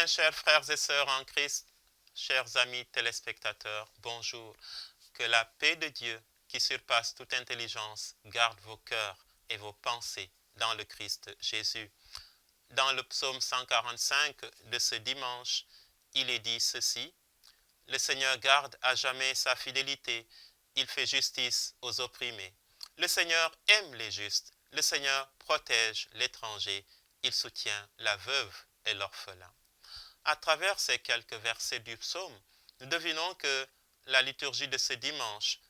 bien, chers frères et sœurs en Christ, chers amis téléspectateurs, bonjour. Que la paix de Dieu, qui surpasse toute intelligence, garde vos cœurs et vos pensées dans le Christ Jésus. Dans le psaume 145 de ce dimanche, il est dit ceci: « Le Seigneur garde à jamais sa fidélité, il fait justice aux opprimés. Le Seigneur aime les justes, le Seigneur protège l'étranger, il soutient la veuve et l'orphelin. » À travers ces quelques versets du psaume, nous devinons que la liturgie de ce dimanche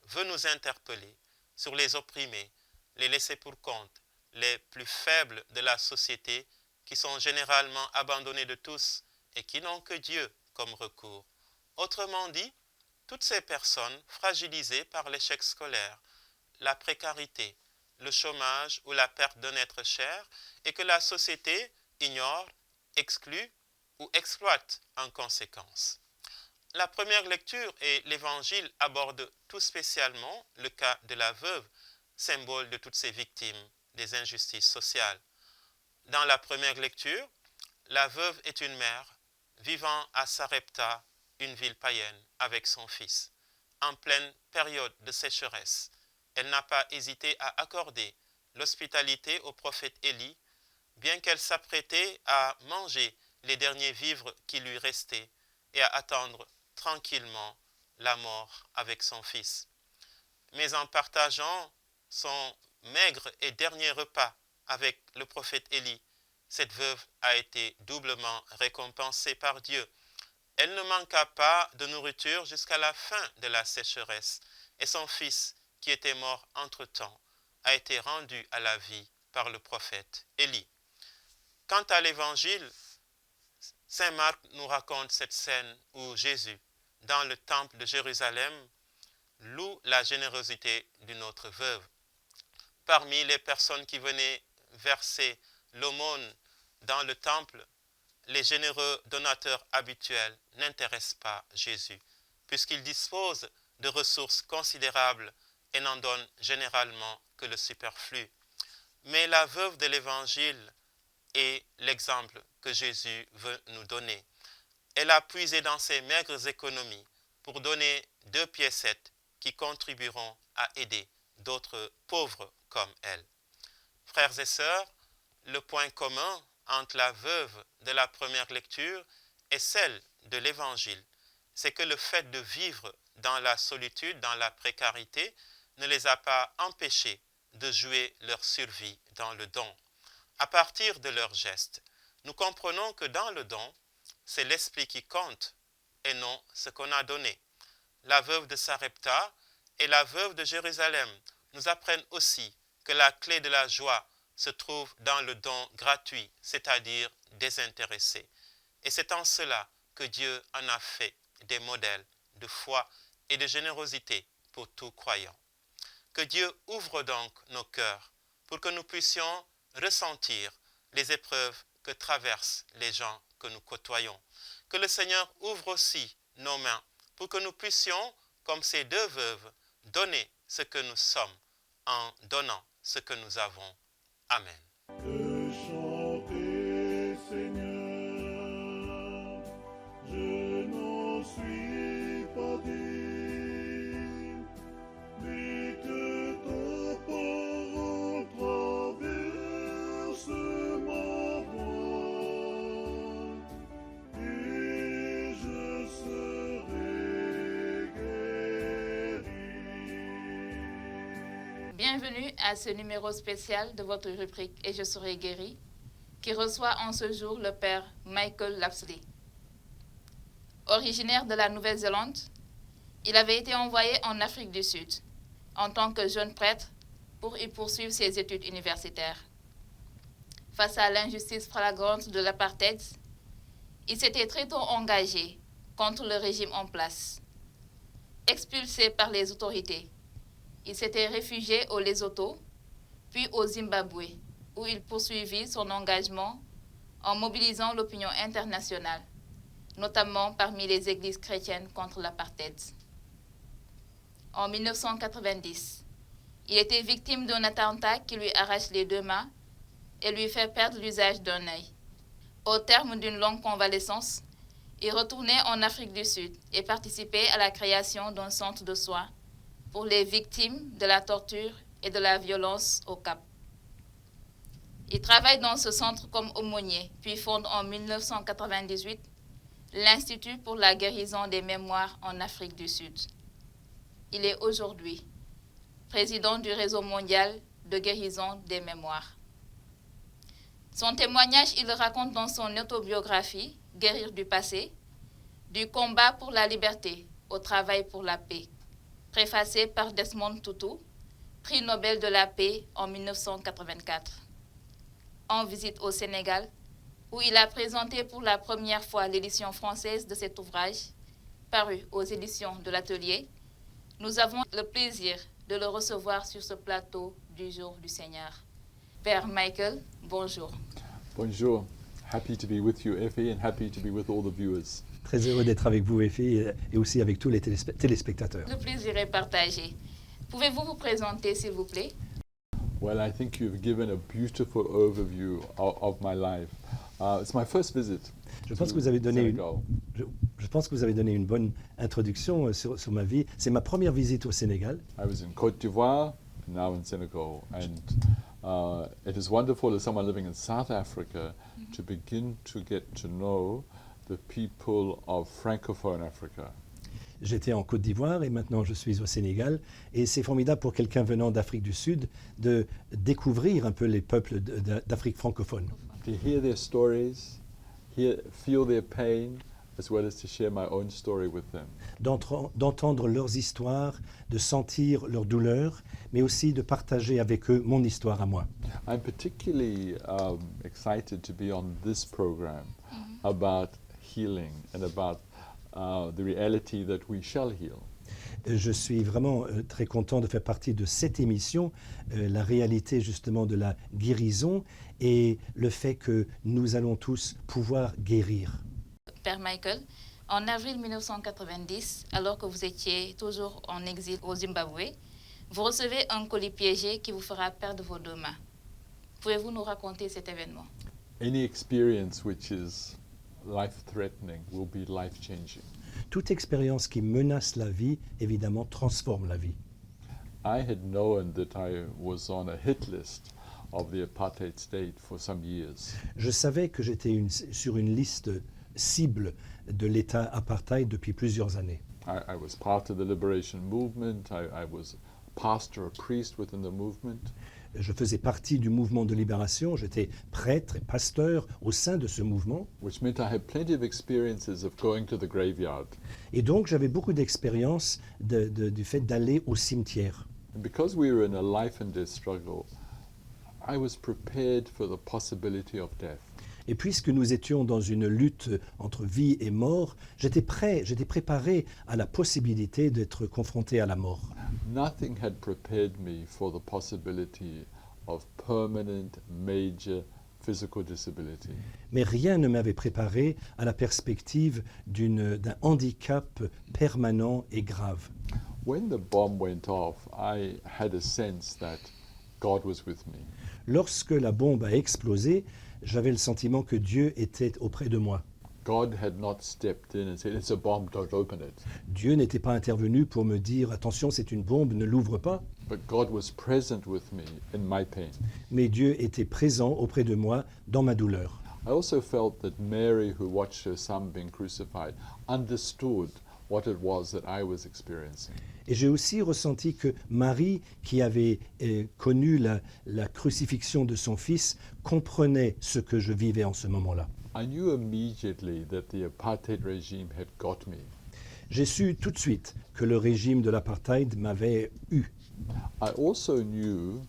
veut nous interpeller sur les opprimés, les laissés pour compte, les plus faibles de la société qui sont généralement abandonnés de tous et qui n'ont que Dieu comme recours. Autrement dit, toutes ces personnes fragilisées par l'échec scolaire, la précarité, le chômage ou la perte d'un être cher et que la société ignore, exclut ou exploite en conséquence. La première lecture et l'Évangile abordent tout spécialement le cas de la veuve, symbole de toutes ces victimes des injustices sociales. Dans la première lecture, la veuve est une mère vivant à Sarepta, une ville païenne, avec son fils. En pleine période de sécheresse, elle n'a pas hésité à accorder l'hospitalité au prophète Élie, bien qu'elle s'apprêtait à manger les derniers vivres qui lui restaient et à attendre tranquillement la mort avec son fils. Mais en partageant son maigre et dernier repas avec le prophète Élie, cette veuve a été doublement récompensée par Dieu. Elle ne manqua pas de nourriture jusqu'à la fin de la sécheresse, et son fils, qui était mort entre-temps, a été rendu à la vie par le prophète Élie. Quant à l'Évangile, Saint Marc nous raconte cette scène où Jésus, dans le temple de Jérusalem, loue la générosité d'une autre veuve. Parmi les personnes qui venaient verser l'aumône dans le temple, les généreux donateurs habituels n'intéressent pas Jésus, puisqu'il dispose de ressources considérables et n'en donne généralement que le superflu. Mais la veuve de l'Évangile est l'exemple que Jésus veut nous donner. Elle a puisé dans ses maigres économies pour donner 2 piécettes qui contribueront à aider d'autres pauvres comme elle. Frères et sœurs, le point commun entre la veuve de la première lecture et celle de l'Évangile, c'est que le fait de vivre dans la solitude, dans la précarité, ne les a pas empêchés de jouer leur survie dans le don. À partir de leurs gestes, nous comprenons que dans le don, c'est l'esprit qui compte et non ce qu'on a donné. La veuve de Sarepta et la veuve de Jérusalem nous apprennent aussi que la clé de la joie se trouve dans le don gratuit, c'est-à-dire désintéressé. Et c'est en cela que Dieu en a fait des modèles de foi et de générosité pour tout croyant. Que Dieu ouvre donc nos cœurs pour que nous puissions ressentir les épreuves que traversent les gens que nous côtoyons. Que le Seigneur ouvre aussi nos mains pour que nous puissions, comme ces 2 veuves, donner ce que nous sommes en donnant ce que nous avons. Amen. De chanter, Seigneur, je n'en suis pas digne, mais que ta parole traverse ma voix, et je serai guéri. Bienvenue à ce numéro spécial de votre rubrique « Et je serai guéri » qui reçoit en ce jour le père Michael Lapsley. Originaire de la Nouvelle-Zélande, il avait été envoyé en Afrique du Sud en tant que jeune prêtre pour y poursuivre ses études universitaires. Face à l'injustice flagrante de l'apartheid, il s'était très tôt engagé contre le régime en place. Expulsé par les autorités, il s'était réfugié au Lesotho, puis au Zimbabwe, où il poursuivit son engagement en mobilisant l'opinion internationale, notamment parmi les églises chrétiennes contre l'apartheid. En 1990, il était victime d'un attentat qui lui arrache les 2 mains et lui fait perdre l'usage d'un œil. Au terme d'une longue convalescence, il retournait en Afrique du Sud et participait à la création d'un centre de soins pour les victimes de la torture et de la violence au Cap. Il travaille dans ce centre comme aumônier, puis fonde en 1998 l'Institut pour la guérison des mémoires en Afrique du Sud. Il est aujourd'hui président du réseau mondial de guérison des mémoires. Son témoignage, il le raconte dans son autobiographie « Guérir du passé », du combat pour la liberté au travail pour la paix, préfacé par Desmond Tutu, prix Nobel de la paix en 1984. En visite au Sénégal, où il a présenté pour la première fois l'édition française de cet ouvrage, paru aux éditions de l'Atelier, nous avons le plaisir de le recevoir sur ce plateau du Jour du Seigneur. Père Michael, bonjour. Bonjour. Happy to be with you, Effie, and happy to be with all the viewers. Très heureux d'être avec vous, Effie, et aussi avec tous les téléspectateurs. Le plaisir est partagé. Pouvez-vous vous présenter, s'il vous plaît? Well, I think you've given a beautiful overview of my life. It's my first visit. Je pense que vous avez donné Senegal. je pense que vous avez donné une bonne introduction sur ma vie. C'est ma première visite au Sénégal. I was in Côte d'Ivoire, now in Senegal, and it is wonderful as someone living in South Africa to begin to get to know the people of Francophone Africa. J'étais en Côte d'Ivoire et maintenant je suis au Sénégal. Et c'est formidable pour quelqu'un venant d'Afrique du Sud de découvrir un peu les peuples d'Afrique francophone. To hear their stories, feel their pain, as well as to share my own story with them. D'entendre leurs histoires, de sentir leur douleur, mais aussi de partager avec eux mon histoire à moi. I'm particularly excited to be on this program about healing and about the reality that we shall heal. Je suis vraiment très content de faire partie de cette émission, la réalité justement de la guérison et le fait que nous allons tous pouvoir guérir. Père Michael, en avril 1990, alors que vous étiez toujours en exil au Zimbabwe, vous recevez un colis piégé qui vous fera perdre vos deux mains. Pouvez-vous nous raconter cet événement? Any experience which is life-threatening will be life-changing. Toute expérience qui menace la vie, évidemment, transforme la vie. I had known that I was on a hit list of the apartheid state for some years. Je savais que j'étais sur une liste cible de l'État apartheid depuis plusieurs années. I was part of the liberation movement. I was a pastor, a priest within the movement. Je faisais partie du mouvement de libération, j'étais prêtre et pasteur au sein de ce mouvement. Which meant I had plenty of experiences of going to the graveyard. Et donc j'avais beaucoup d'expérience du fait d'aller au cimetière. And because we were in a life and death struggle, I was prepared for the possibility of death. Et puisque nous étions dans une lutte entre vie et mort, j'étais préparé à la possibilité d'être confronté à la mort. Nothing had prepared me for the possibility of permanent, major physical disability. Mais rien ne m'avait préparé à la perspective d'un handicap permanent et grave. When the bomb went off, I had a sense that God was with me. Lorsque la bombe a explosé, j'avais le sentiment que Dieu était auprès de moi. God had not stepped in and said, "It's a bomb, don't open it." Dieu n'était pas intervenu pour me dire « Attention, c'est une bombe, ne l'ouvre pas ». But God was present with me in my pain. Mais Dieu était présent auprès de moi dans ma douleur. I also felt that Mary, who watched her son being crucified, understood what it was that I was experiencing. Et j'ai aussi ressenti que Marie, qui avait connu la crucifixion de son fils, comprenait ce que je vivais en ce moment-là. I knew immediately that the apartheid regime had got me. J'ai su tout de suite que le régime de l'apartheid m'avait eu. I also knew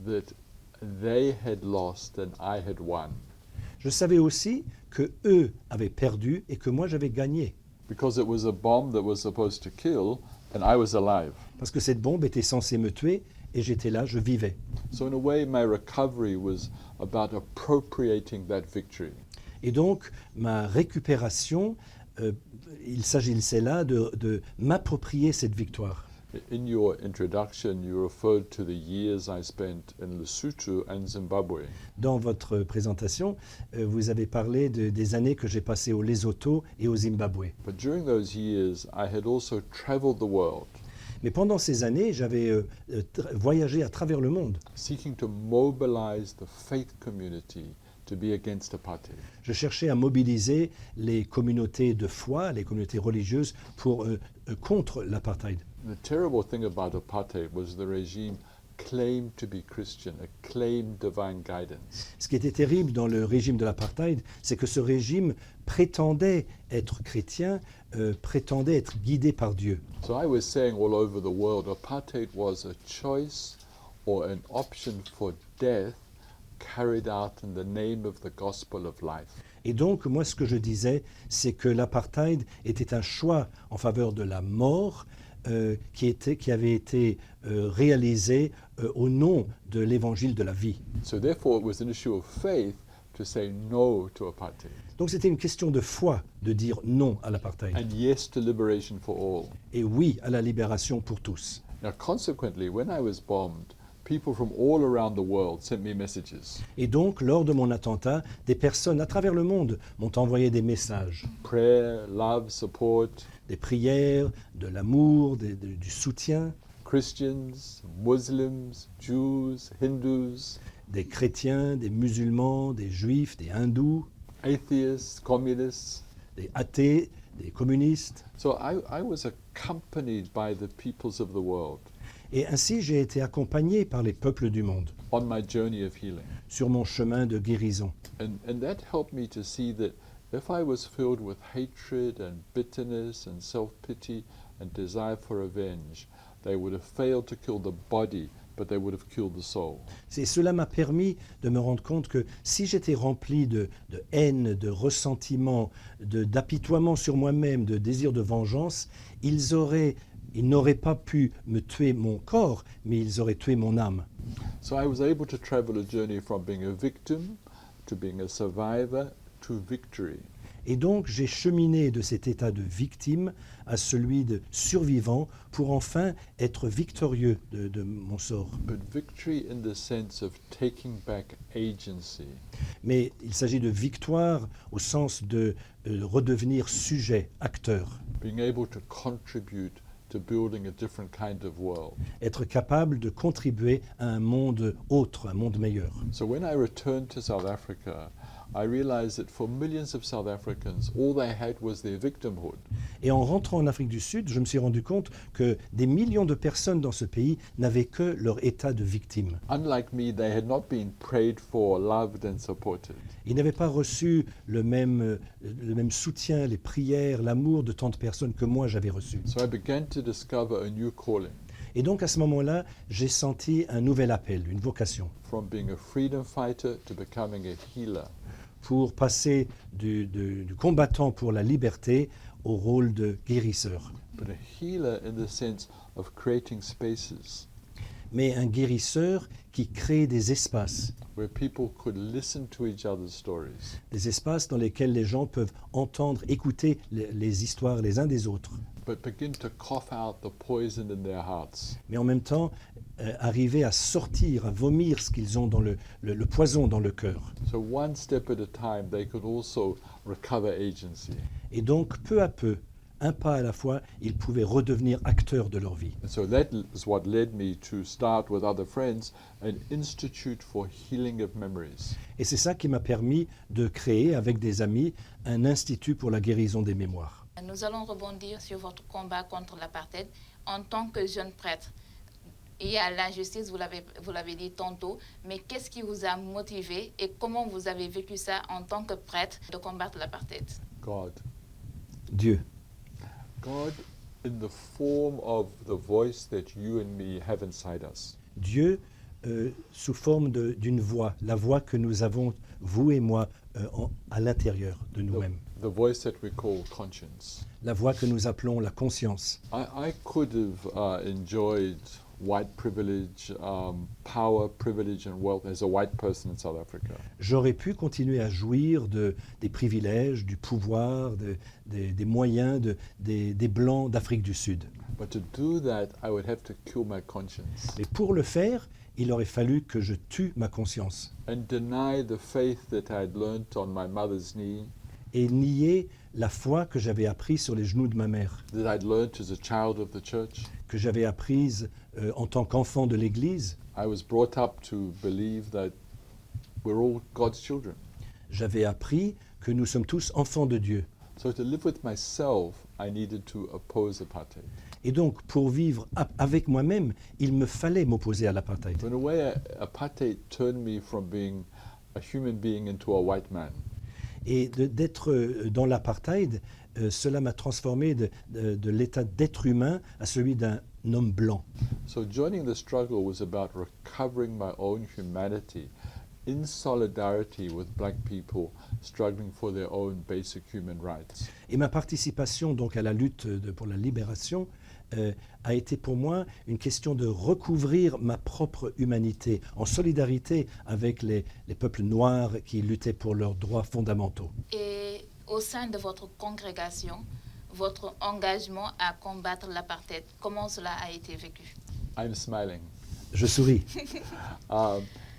that they had lost and I had won. Je savais aussi que eux avaient perdu et que moi j'avais gagné. Because it was a bomb that was supposed to kill and I was alive. Parce que cette bombe était censée me tuer et j'étais là, je vivais. So in a way, my recovery was about appropriating that victory. Et donc, ma récupération, il s'agissait là de m'approprier cette victoire. In your introduction, you referred to the years I spent in Lesotho and Zimbabwe. Dans votre présentation, vous avez parlé des années que j'ai passées au Lesotho et au Zimbabwe. But during those years, I had also traveled the world, Mais pendant ces années, j'avais voyagé à travers le monde. seeking to mobilize the faith community to be against apartheid. Je cherchais à mobiliser les communautés de foi, les communautés religieuses, contre l'apartheid. The terrible thing about apartheid was the regime claimed to be Christian, it claimed divine guidance. Ce qui était terrible dans le régime de l'apartheid, c'est que ce régime prétendait être chrétien, prétendait être guidé par Dieu. So I was saying all over the world, apartheid was a choice or an option for death carried out in the name of the gospel of life. Et donc, moi, ce que je disais, c'est que l'apartheid était un choix en faveur de la mort qui avait été réalisé au nom de l'évangile de la vie. So therefore it was an issue of faith to say no to apartheid Donc c'était une question de foi de dire non à l'apartheid and yes to liberation for all. et oui à la libération pour tous. Now consequently, when I was bombed, people from all around the world sent me messages. Et donc, lors de mon attentat, des personnes à travers le monde m'ont envoyé des messages, Prayer, love, support, des prières, de l'amour, du soutien, Christians, Muslims, Jews, Hindus, des chrétiens, des musulmans, des juifs, des hindous, atheists, communists. des athées, des communistes. So I was accompanied by the peoples of the world Et ainsi, j'ai été accompagné par les peuples du monde on my journey of healing. sur mon chemin de guérison. And that helped me to see that if I was filled with hatred and bitterness and self-pity and desire for revenge, they would have failed to kill the body, but they would have killed the soul. Et cela m'a permis de me rendre compte que si j'étais rempli de haine, de ressentiment, d'apitoiement sur moi-même, de désir de vengeance, ils n'auraient pas pu me tuer mon corps, mais ils auraient tué mon âme. So I was able to travel a journey from being a victim to being a survivor to victory. Et donc j'ai cheminé de cet état de victime à celui de survivant pour enfin être victorieux de mon sort. But victory in the sense of taking back agency. Mais il s'agit de victoire au sens de redevenir sujet, acteur, Being able to contribute to building a different kind of world. être capable de contribuer à un monde autre, un monde meilleur. So when I returned to South Africa, I realized that for millions of South Africans, all they had was their victimhood. Et en rentrant en Afrique du Sud, je me suis rendu compte que des millions de personnes dans ce pays n'avaient que leur état de victime. Unlike me, they had not been prayed for, loved and supported. Ils n'avaient pas reçu le même soutien, les prières, l'amour de tant de personnes que moi j'avais reçu. So I began to discover a new calling, Et donc à ce moment-là, j'ai senti un nouvel appel, une vocation, from being a freedom fighter to becoming a healer. pour passer du combattant pour la liberté au rôle de guérisseur. But a healer in the sense of creating spaces Mais un guérisseur qui crée des espaces where people could listen to each other's stories, dans lesquels les gens peuvent entendre, écouter les histoires les uns des autres, but begin to cough out the poison in their hearts. mais en même temps arriver à sortir, à vomir ce qu'ils ont dans le poison dans le cœur. So one step at a time, they could also recover agency. Et donc, peu à peu, un pas à la fois, ils pouvaient redevenir acteurs de leur vie. And so that is what led me to start with other friends an institute for healing of memories. Et c'est ça qui m'a permis de créer, avec des amis, un institut pour la guérison des mémoires. Nous allons rebondir sur votre combat contre l'apartheid en tant que jeune prêtre. Il y a l'injustice, vous l'avez dit tantôt, mais qu'est-ce qui vous a motivé et comment vous avez vécu ça en tant que prêtre de combattre l'apartheid? God. Dieu. God in the form of the voice that you and me have inside us. Dieu sous forme d'une voix, la voix que nous avons, vous et moi, à l'intérieur de nous-mêmes. The voice that we call conscience. La voix que nous appelons la conscience. I could have enjoyed white privilege, power, privilege and wealth as a white person in South Africa. J'aurais pu continuer à jouir des privilèges, du pouvoir, des moyens des Blancs d'Afrique du Sud. But to do that, I would have to kill my conscience Mais pour le faire, il aurait fallu que je tue ma conscience and deny the faith that I had learned on my mother's knee, et nier la foi que j'avais apprise sur les genoux de ma mère, that I'd learned as a child of the church. que j'avais apprise en tant qu'enfant de l'Église. I was brought up to believe that we're all God's children. J'avais appris que nous sommes tous enfants de Dieu. So to live with myself, I needed to oppose apartheid. Et donc, pour vivre avec moi-même, il me fallait m'opposer à l'apartheid. So in a way, apartheid turned me from being a human being into a white man. Et d'être dans l'apartheid, cela m'a transformé de l'état d'être humain à celui d'un homme blanc. So joining the struggle was about recovering my own humanity in solidarity with black people struggling for their own basic human rights. Et ma participation donc à la lutte pour la libération a été pour moi une question de recouvrir ma propre humanité en solidarité avec les peuples noirs qui luttaient pour leurs droits fondamentaux. Et au sein de votre congrégation, votre engagement à combattre l'apartheid, comment cela a été vécu? I'm smiling. Je souris.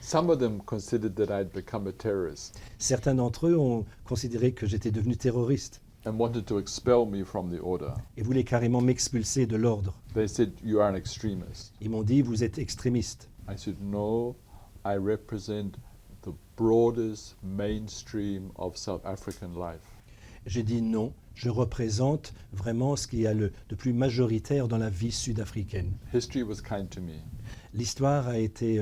Some of them considered that I'd become a terrorist Certains d'entre eux ont considéré que j'étais devenu terroriste and wanted to expel me from the order. et voulaient carrément m'expulser de l'ordre. They said, "You are an extremist." Ils m'ont dit, vous êtes extrémiste. I said, "No, I represent the broadest mainstream of South African life." J'ai dit non, je représente vraiment ce qu'il y a de plus majoritaire dans la vie sud-africaine. History was kind to me L'histoire a été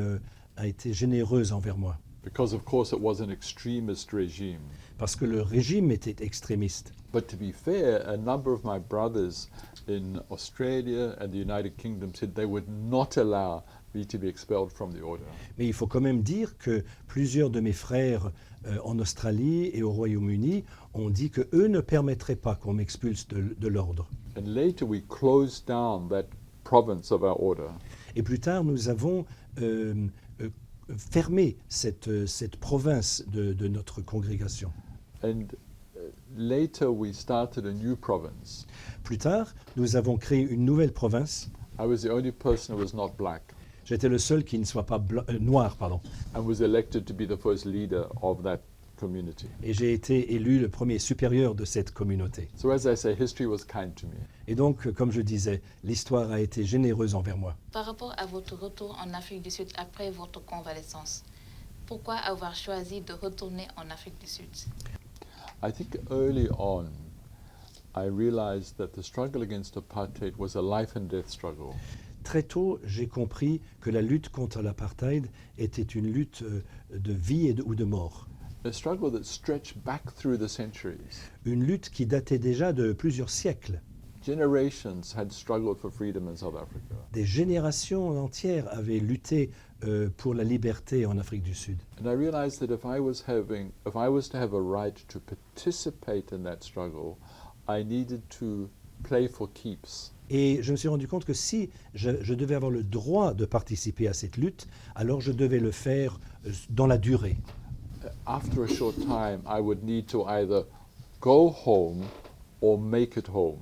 généreuse envers moi, because, of course, it was an extremist regime. parce que le régime était extrémiste. But to be fair, a number of my brothers in Australia and the United Kingdom said they would not allow me to be expelled from the order. Mais il faut quand même dire que plusieurs de mes frères en Australie et au Royaume-Uni ont dit qu'eux ne permettraient pas qu'on m'expulse de l'ordre. And later we closed down that province of our order. Et plus tard, nous avons fermé cette province de notre congrégation. And later we started a new province. Plus tard, nous avons créé une nouvelle province. I was the only person who was not black J'étais le seul qui ne soit pas noir, and was elected to be the first leader of that community. Et j'ai été élu le premier supérieur de cette communauté. So as I say, history was kind to me. Et donc, comme je disais, l'histoire a été généreuse envers moi. Par rapport à votre retour en Afrique du Sud après votre convalescence, pourquoi avoir choisi de retourner en Afrique du Sud? I think early on, I realized that the struggle against apartheid was a life and death struggle. Très tôt, j'ai compris que la lutte contre l'apartheid était une lutte de vie ou de mort. A struggle that stretched back through the centuries. Une lutte qui datait déjà de plusieurs siècles. Generations had struggled for freedom in South Africa. Des générations entières avaient lutté pour la liberté en Afrique du Sud. And I realized that if I was to have a right to participate in that struggle, I needed to play for keeps. Et je me suis rendu compte que si je devais avoir le droit de participer à cette lutte, alors je devais le faire dans la durée. After a short time, I would need to either go home or make it home.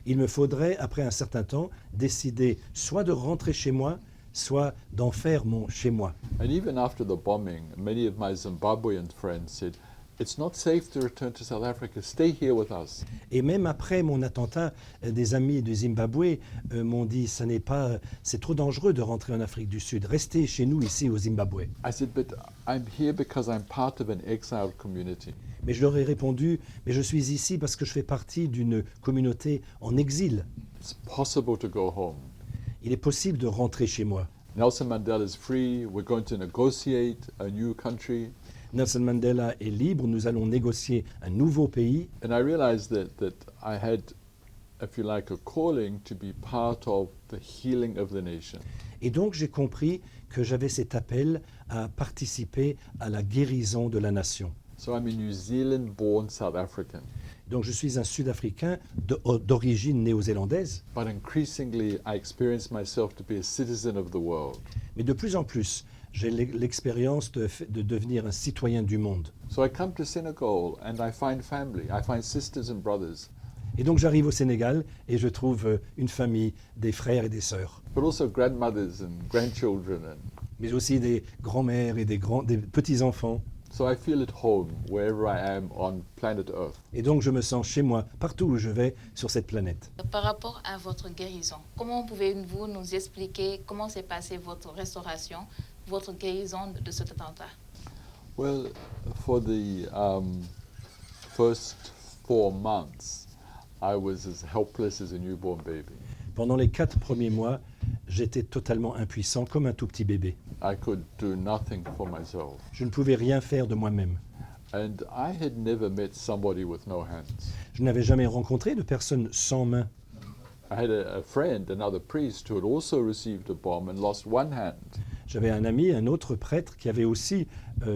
Il me faudrait, après un certain temps, décider soit de rentrer chez moi, soit d'en faire mon chez moi. And even after the bombing, many of my Zimbabwean friends said, "It's not safe to return to South Africa. Stay here with us." Et même après mon attentat, des amis du Zimbabwe m'ont dit c'est trop dangereux de rentrer en Afrique du Sud. Restez chez nous ici au Zimbabwe. I said, "But I'm here because I'm part of an exiled community." Mais je leur ai répondu, mais je suis ici parce que je fais partie d'une communauté en exil. It's possible to go home. Il est possible de rentrer chez moi. Nelson Mandela is free. We're going to negotiate a new country. Nelson Mandela est libre, nous allons négocier un nouveau pays. And I realized that I had, if you like, a calling to be part of the healing of the nation. Et donc j'ai compris que j'avais cet appel à participer à la guérison de la nation. So I'm a New Zealand-born South African. Donc je suis un Sud-Africain d'origine néo-zélandaise, but increasingly I experience myself to be a citizen of the world. mais de plus en plus, j'ai l'expérience de devenir un citoyen du monde. So I come to Senegal and I find family, I find sisters and brothers, Et donc j'arrive au Sénégal et je trouve une famille, des frères et des sœurs, but also grandmothers and grandchildren. And mais aussi des grands-mères et des petits-enfants. so I feel at home wherever I am on planet Earth. Et donc je me sens chez moi, partout où je vais sur cette planète. Par rapport à votre guérison, comment pouvez-vous nous expliquer comment s'est passée votre restauration, votre guérison de cet attentat? Well, for the first 4 months, I was as helpless as a newborn baby. Pendant les 4 premiers mois, j'étais totalement impuissant, comme un tout petit bébé. I could do nothing for myself. Je ne pouvais rien faire de moi-même. And I had never met somebody with no hands. Je n'avais jamais rencontré de personne sans main. I had a friend, another priest, who had also received a bomb and lost one hand. J'avais un ami, un autre prêtre, qui avait aussi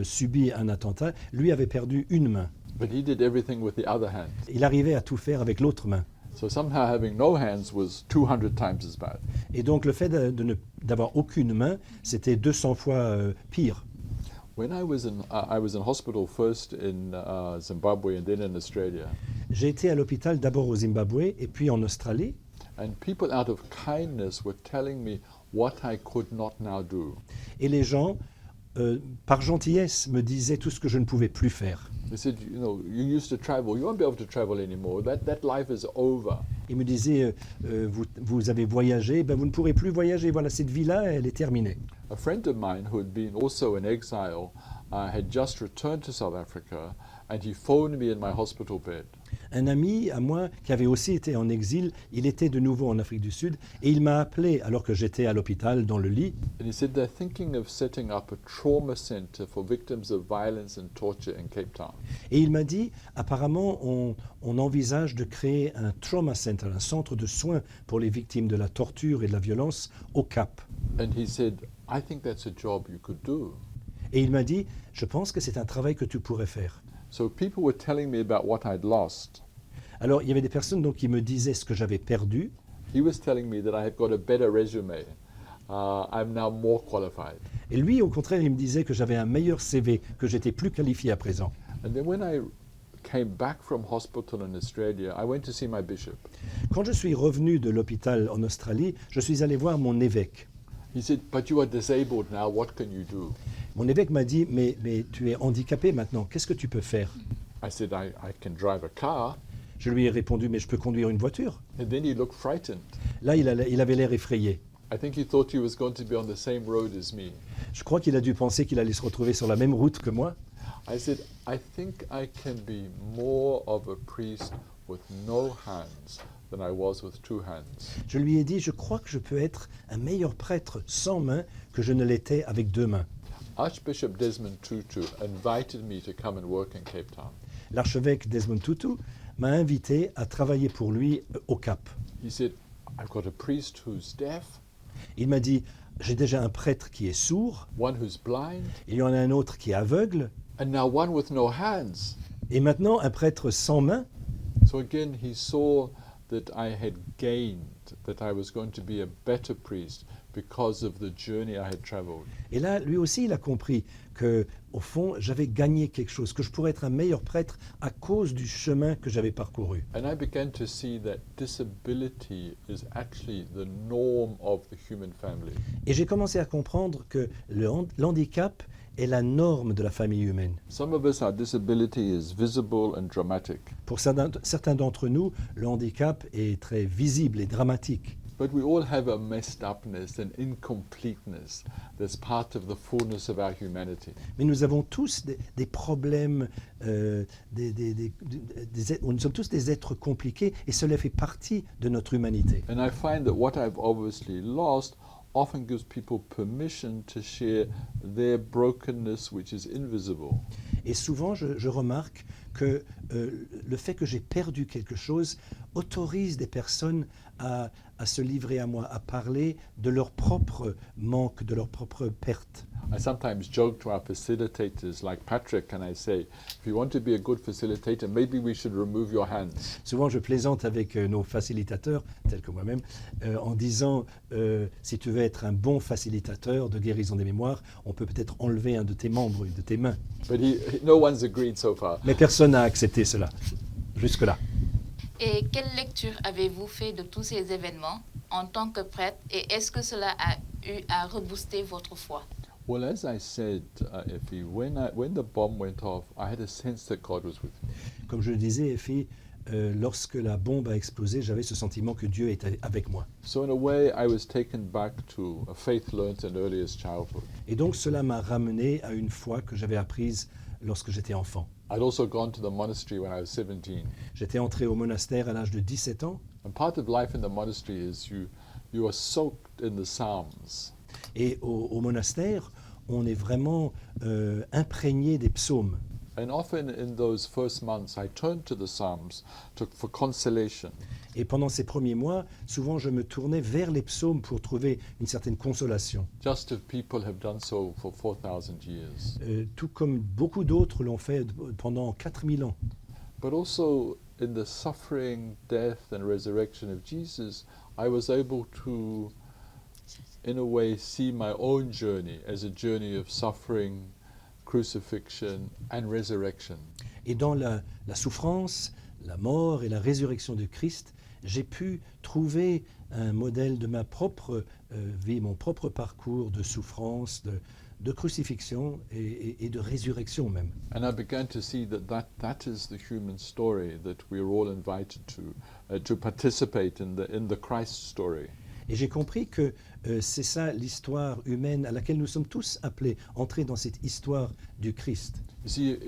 subi un attentat. Lui avait perdu une main. But he did everything with the other hand. Il arrivait à tout faire avec l'autre main. So somehow having no hands was 200 times as bad. Et donc le fait d'avoir aucune main, c'était 200 fois pire. When I was in hospital first in Zimbabwe and then in Australia, J'ai été à l'hôpital d'abord au Zimbabwe et puis en Australie. and people out of kindness were telling me what I could not now do. Et les gens, par gentillesse, me disaient tout ce que je ne pouvais plus faire. They said, you know, you used to travel. You won't be able to travel anymore. That life is over. Ils me disaient, vous avez voyagé, ben vous ne pourrez plus voyager. Voilà, cette vie-là, elle est terminée. A friend of mine who had been also in exile had just returned to South Africa, and he phoned me in my hospital bed. Un ami à moi qui avait aussi été en exil, il était de nouveau en Afrique du Sud et il m'a appelé alors que j'étais à l'hôpital dans le lit. And he said they're thinking of setting up a trauma center for victims of violence and torture in Cape Town. Et il m'a dit, apparemment, on envisage de créer un trauma center, un centre de soins pour les victimes de la torture et de la violence au Cap. And he said, I think that's a job you could do. Et il m'a dit, je pense que c'est un travail que tu pourrais faire. So people were telling me about what I'd lost. Alors, il y avait des personnes donc, qui me disaient ce que j'avais perdu. He was telling me that I had got a better resume. I'm now more qualified. Et lui, au contraire, il me disait que j'avais un meilleur CV, que j'étais plus qualifié à présent. And then when I came back from hospital in Australia, I went to see my bishop. Quand je suis revenu de l'hôpital en Australie, je suis allé voir mon évêque. He said, but you are disabled now, what can you do? Mon évêque m'a dit, mais tu es handicapé maintenant, qu'est-ce que tu peux faire? I said, I can drive a car. Je lui ai répondu, mais je peux conduire une voiture. And then he looked frightened. Là, il avait l'air effrayé. I think he thought he was going to be on the same road as me. Je crois qu'il a dû penser qu'il allait se retrouver sur la même route que moi. I said, I think I can be more of a priest with no hands than I was with 2 hands. Je lui ai dit, je crois que je peux être un meilleur prêtre sans main que je ne l'étais avec 2 mains. Archbishop Desmond Tutu invited me to come and work in Cape Town. L'archevêque Desmond Tutu m'a invité à travailler pour lui au Cap. He said, I've got a priest who's deaf, Il m'a dit, j'ai déjà un prêtre qui est sourd, one who's blind, il y en a un autre qui est aveugle, and now one with no hands. et maintenant un prêtre sans main. So again, he saw that I had gained, that I was going to be a better priest because of the journey I had traveled. Et là, lui aussi, il a compris que, au fond, j'avais gagné quelque chose, que je pourrais être un meilleur prêtre à cause du chemin que j'avais parcouru. And I began to see that disability is actually the norm of the human family. Et j'ai commencé à comprendre que l'handicap est la norme de la famille humaine. Some of us, our disability is visible and dramatic, Pour certains d'entre nous, le handicap est très visible et dramatique. but we all have a messed upness and incompleteness that's part of the fullness of our humanity. Mais nous avons tous des problèmes, nous sommes tous des êtres compliqués et cela fait partie de notre humanité. And I find that what I've obviously lost often gives people permission to share their brokenness, which is invisible. Et souvent, je remarque que le fait que j'ai perdu quelque chose autorise des personnes à se livrer à moi, à parler de leur propre manque, de leur propre perte. I sometimes joke to our facilitators like Patrick and I say, if you want to be a good facilitator, maybe we should remove your hands. Souvent, je plaisante avec nos facilitateurs, tels que moi-même, en disant, si tu veux être un bon facilitateur de guérison des mémoires, on peut peut-être enlever un de tes membres, une de tes mains. But no one's agreed so far. Mais personne n'a accepté cela, jusque-là. Et quelle lecture avez-vous fait de tous ces événements en tant que prêtre et est-ce que cela a eu à rebooster votre foi? Well, as I said, Effie, when the bomb went off, I had a sense that God was with me. Comme je le disais, Effie, lorsque la bombe a explosé, j'avais ce sentiment que Dieu était avec moi. So in a way, I was taken back to a faith learnt in earliest childhood. Et donc cela m'a ramené à une foi que j'avais apprise lorsque j'étais enfant. I'd also gone to the monastery when I was 17. J'étais entré au monastère à l'âge de 17 ans. And part of life in the monastery is you are soaked in the Psalms. Et au monastère, on est vraiment imprégné des psaumes. And often in those first months, I turned to the Psalms for consolation. Et pendant ces premiers mois, souvent je me tournais vers les psaumes pour trouver une certaine consolation. Just as people have done so for 4,000 years. Tout comme beaucoup d'autres l'ont fait pendant 4000 ans. But also in the suffering, death and resurrection of Jesus, I was able to, in a way, see my own journey as a journey of suffering, crucifixion and resurrection. Et dans la souffrance, la mort et la résurrection de Christ, j'ai pu trouver un modèle de ma propre vie, mon propre parcours de souffrance, de crucifixion et de résurrection même. And I began to see that is the human story that we are all invited to participate in the Christ story. Et j'ai compris que c'est ça l'histoire humaine à laquelle nous sommes tous appelés, entrer dans cette histoire du Christ. You see,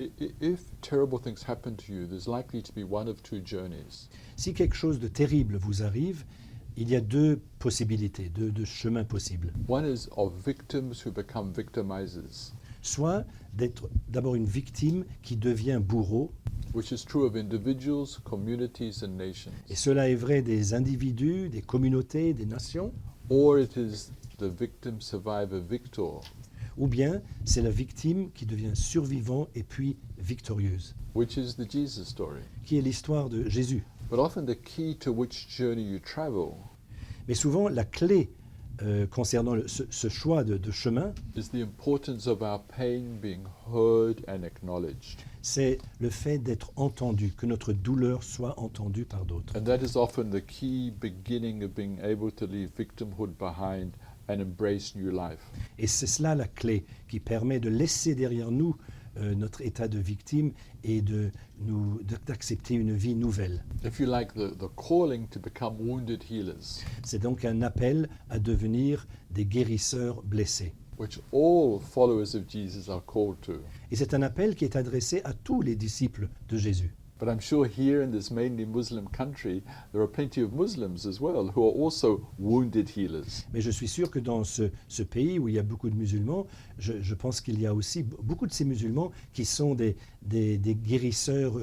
if terrible things happen to you, there's likely to be one of two journeys. Si quelque chose de terrible vous arrive, il y a deux possibilités, deux chemins possibles. One is of victims who become victimizers, Soit d'être d'abord une victime qui devient bourreau, which is true of individuals, communities and nations. et cela est vrai des individus, des communautés, des nations, Or it is the victim survivor victor, ou bien c'est la victime qui devient survivant et puis victorieuse, which is the Jesus story. qui est l'histoire de Jésus. But often the key to which journey you travel Mais souvent, la clé concernant ce choix de chemin, is the importance of our pain being heard and acknowledged. c'est le fait d'être entendu, que notre douleur soit entendue par d'autres. And that is often the key beginning of being able to leave victimhood behind and embrace new life. Et c'est cela la clé qui permet de laisser derrière nous notre état de victime et d'accepter une vie nouvelle. If you like, the calling to become wounded healers, C'est donc un appel à devenir des guérisseurs blessés. which all followers of Jesus are called to. Et c'est un appel qui est adressé à tous les disciples de Jésus. But I'm sure here in this mainly Muslim country, there are plenty of Muslims as well who are also wounded healers. Mais je suis sûr que dans ce pays où il y a beaucoup de musulmans, je pense qu'il y a aussi beaucoup de ces musulmans qui sont des guérisseurs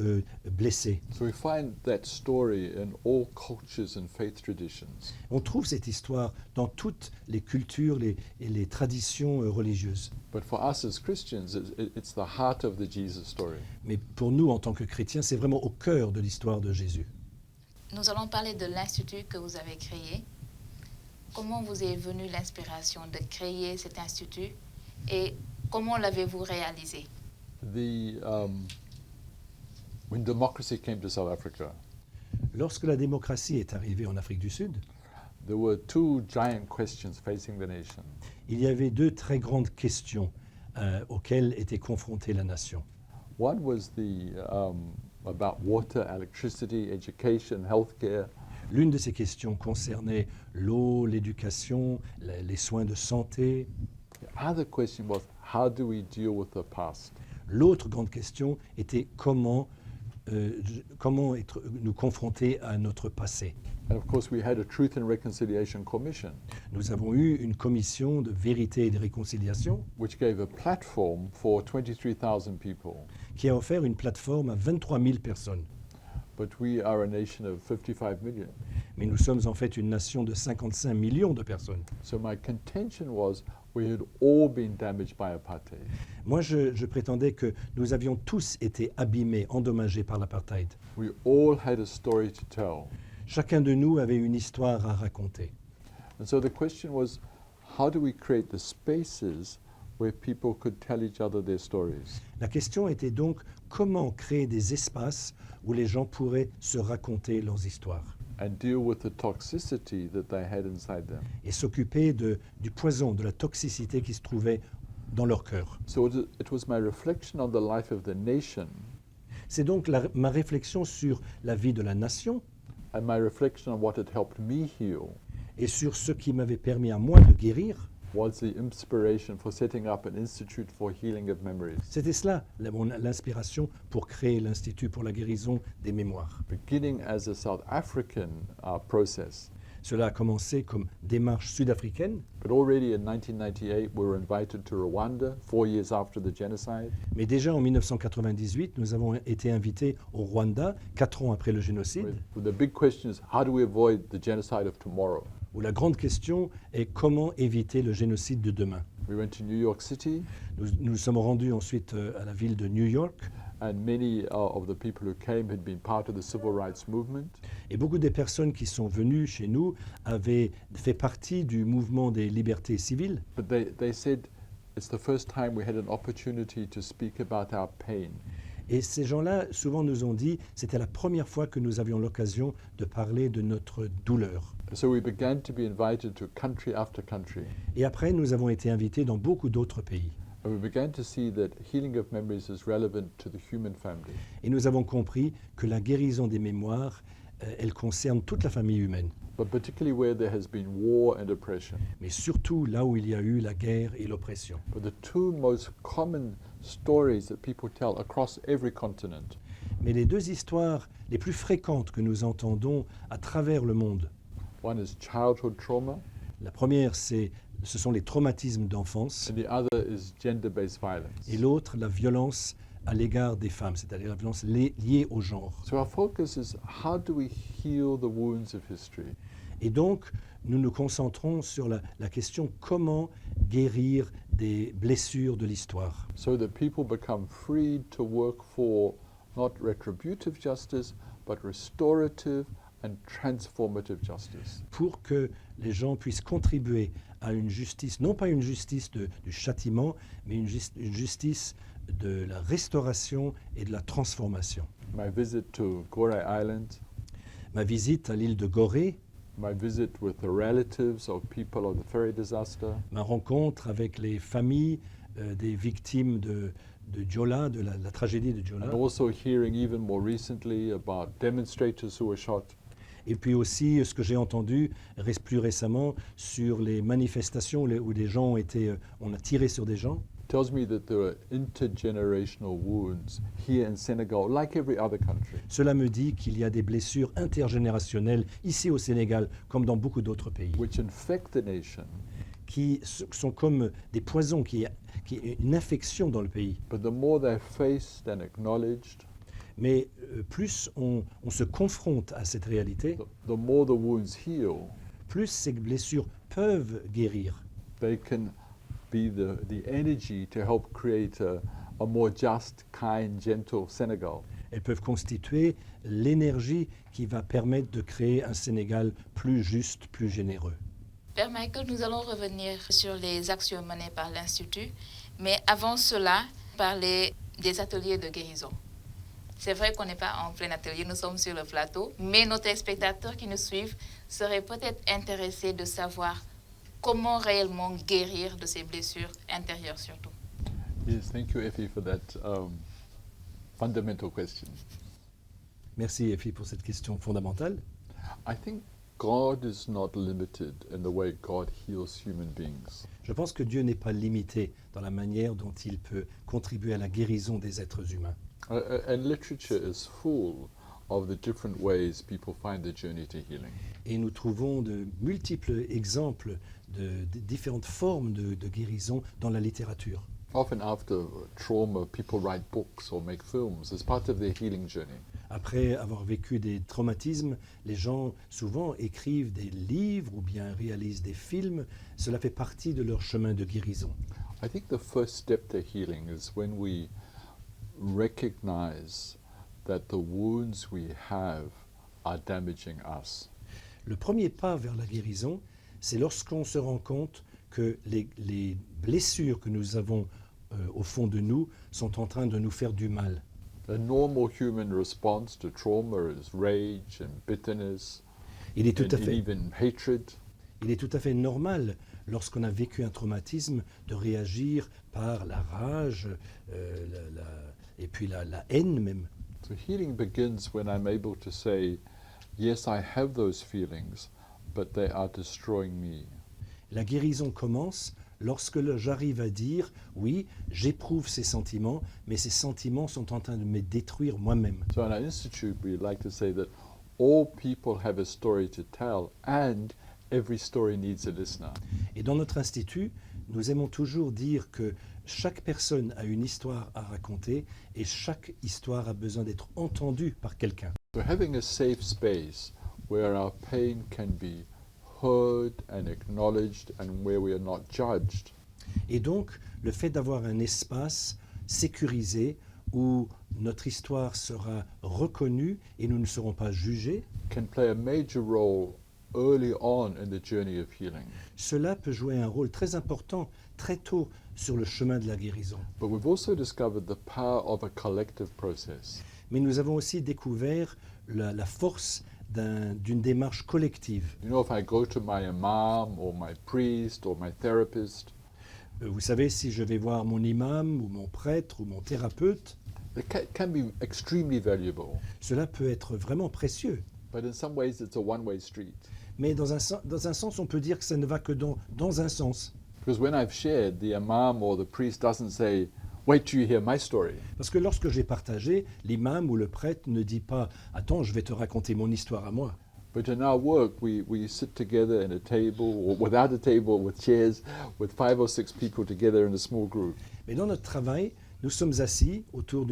blessés. So we find that story in all cultures and faith traditions. On trouve cette histoire dans toutes les cultures et les traditions religieuses. But for us as Christians, it's the heart of the Jesus story. Mais pour nous, en tant que chrétiens, c'est vraiment au cœur de l'histoire de Jésus. Nous allons parler de l'institut que vous avez créé. Comment vous est venue l'inspiration de créer cet institut et comment l'avez-vous réalisé? When democracy came to South Africa, Lorsque la démocratie est arrivée en Afrique du Sud, there were two giant questions facing the nation. il y avait deux très grandes questions auxquelles était confrontée la nation. One was about water, electricity, education, healthcare. L'une de ces questions concernait l'eau, l'éducation, les soins de santé. The other question was, how do we deal with the past? L'autre grande question était comment nous confronter à notre passé. And of course, we had a Truth and Reconciliation Commission, Nous avons eu une commission de vérité et de réconciliation which gave a platform for 23,000 people. qui a offert une plateforme à 23 000 personnes. but we are a nation of 55 million. Mais nous sommes en fait une nation de 55 millions de personnes. So my contention was we had all been damaged by apartheid. Moi, je prétendais que nous avions tous été abîmés, endommagés par l'apartheid. We all had a story to tell. Chacun de nous avait une histoire à raconter. And so the question was, how do we create the spaces where people could tell each other their stories? La question était donc comment créer des espaces où les gens pourraient se raconter leurs histoires And deal with the toxicity that they had inside them. et s'occuper du poison, de la toxicité qui se trouvait dans leur cœur. So it was my reflection on the life of the nation C'est donc ma réflexion sur la vie de la nation and my reflection on what had helped me heal et sur ce qui m'avait permis à moi de guérir. was the inspiration for setting up an institute for healing of memories. C'était cela l'inspiration pour créer l'Institut pour la guérison des mémoires. Beginning as a South African process, Cela a commencé comme démarche sud-africaine, but already in 1998 we were invited to Rwanda 4 years after the genocide. mais déjà en 1998, nous avons été invités au Rwanda, 4 ans après le génocide, With the big question is, how do we avoid the genocide of tomorrow? où la grande question est comment éviter le génocide de demain. We went to New York City, Nous sommes rendus ensuite à la ville de New York, and many of the people who came had been part of the civil rights movement. et beaucoup des personnes qui sont venues chez nous avaient fait partie du mouvement des libertés civiles. But they said it's the first time we had an opportunity to speak about our pain. Et ces gens-là, souvent nous ont dit, c'était la première fois que nous avions l'occasion de parler de notre douleur. So we began to be invited to country after country. Et après, nous avons été invités dans beaucoup d'autres pays. And we began to see that healing of memories is relevant to the human family. Et nous avons compris que la guérison des mémoires, elle concerne toute la famille humaine. But particularly where there has been war and oppression. Mais surtout là où il y a eu la guerre et l'oppression. But the two most common stories that people tell across every continent Mais les deux histoires les plus fréquentes que nous entendons à travers le monde, one is childhood trauma, la première, ce sont les traumatismes d'enfance, and the other is gender-based violence. et l'autre, la violence à l'égard des femmes, c'est-à-dire la violence liée au genre. So our focus is how do we heal the wounds of history? Et donc, nous nous concentrons sur la question comment guérir des blessures de l'histoire, So that people become freed to work for not retributive justice, but restorative and transformative justice. pour que les gens puissent contribuer à une justice, non pas une justice du châtiment, mais une justice de la restauration et de la transformation. My visit to Gorée Island, Ma visite à l'île de Gorée, my visit with the relatives of people of the ferry disaster, ma rencontre avec les familles des victimes de Diola, de la tragédie de Diola, and also hearing even more recently about demonstrators who were shot. et puis aussi ce que j'ai entendu plus récemment sur les manifestations où des gens on a tiré sur des gens, Tells me that there are intergenerational wounds here in Senegal, like every other country. Cela me dit qu'il y a des blessures intergénérationnelles ici au Sénégal, comme dans beaucoup d'autres pays, Which infect the nation, qui sont comme des poisons, qui est une infection dans le pays. but the more they're faced and acknowledged, Mais plus on se confronte à cette réalité, the more the wounds heal. plus ces blessures peuvent guérir. They can be the energy to help create a more just, kind, gentle Senegal. Elles peuvent constituer l'énergie qui va permettre de créer un Sénégal plus juste, plus généreux. Père Michael, nous allons revenir sur les actions menées par l'Institut, mais avant cela, parler des ateliers de guérison. C'est vrai qu'on n'est pas en plein atelier, nous sommes sur le plateau, mais nos téléspectateurs qui nous suivent seraient peut-être intéressés de savoir comment réellement guérir de ces blessures intérieures surtout. Yes, thank you, Effie, for that fundamental question. Merci Effie pour cette question fondamentale. I think God is not limited in the way God heals human beings. Je pense que Dieu n'est pas limité dans la manière dont il peut contribuer à la guérison des êtres humains. And literature is full of the different ways people find the journey to healing. Et nous trouvons de multiples exemples de différentes formes de guérison dans la littérature. Often after trauma, people write books or make films as part of their healing journey. Après avoir vécu des traumatismes, les gens souvent écrivent des livres ou bien réalisent des films. Cela fait partie de leur chemin de guérison. I think the first step to healing is when we recognize that the wounds we have are damaging us. Le premier pas vers la guérison, c'est lorsqu'on se rend compte que les blessures que nous avons au fond de nous sont en train de nous faire du mal. A normal human response to trauma is rage and bitterness Il est tout à and fait, even hatred. il est tout à fait normal, lorsqu'on a vécu un traumatisme, de réagir par la rage et puis la haine même. So healing begins when I'm able to say, yes, I have those feelings, but they are destroying me. La guérison commence lorsque j'arrive à dire, oui, j'éprouve ces sentiments, mais ces sentiments sont en train de me détruire moi-même. So in our institute, we like to say that all people have a story to tell, and every story needs a listener. Et dans notre institut, nous aimons toujours dire que chaque personne a une histoire à raconter et chaque histoire a besoin d'être entendue par quelqu'un. So having a safe space where our pain can be heard and acknowledged and where we are not judged Et donc, le fait d'avoir un espace sécurisé où notre histoire sera reconnue et nous ne serons pas jugés, can play a major role early on in the journey of healing. cela peut jouer un rôle très important très tôt sur le chemin de la guérison. But we've also discovered the power of a collective process. Mais nous avons aussi découvert la force d'une démarche collective. You know, if I go to my imam or my priest or my therapist, Vous savez, si je vais voir mon imam ou mon prêtre ou mon thérapeute, it can be extremely valuable. cela peut être vraiment précieux. But in some ways, it's a one-way street. Mais dans un sens, on peut dire que ça ne va que dans un sens. Because when I've shared, the imam or the priest doesn't say, wait till you hear my story. Parce que lorsque j'ai partagé, l'imam ou le prêtre ne dit pas « Attends, je vais te raconter mon histoire à moi ». But in our work, we sit together at a table, or without a table, with chairs, with 5 or 6 people together in a small group. Mais dans notre travail, nous sommes assis autour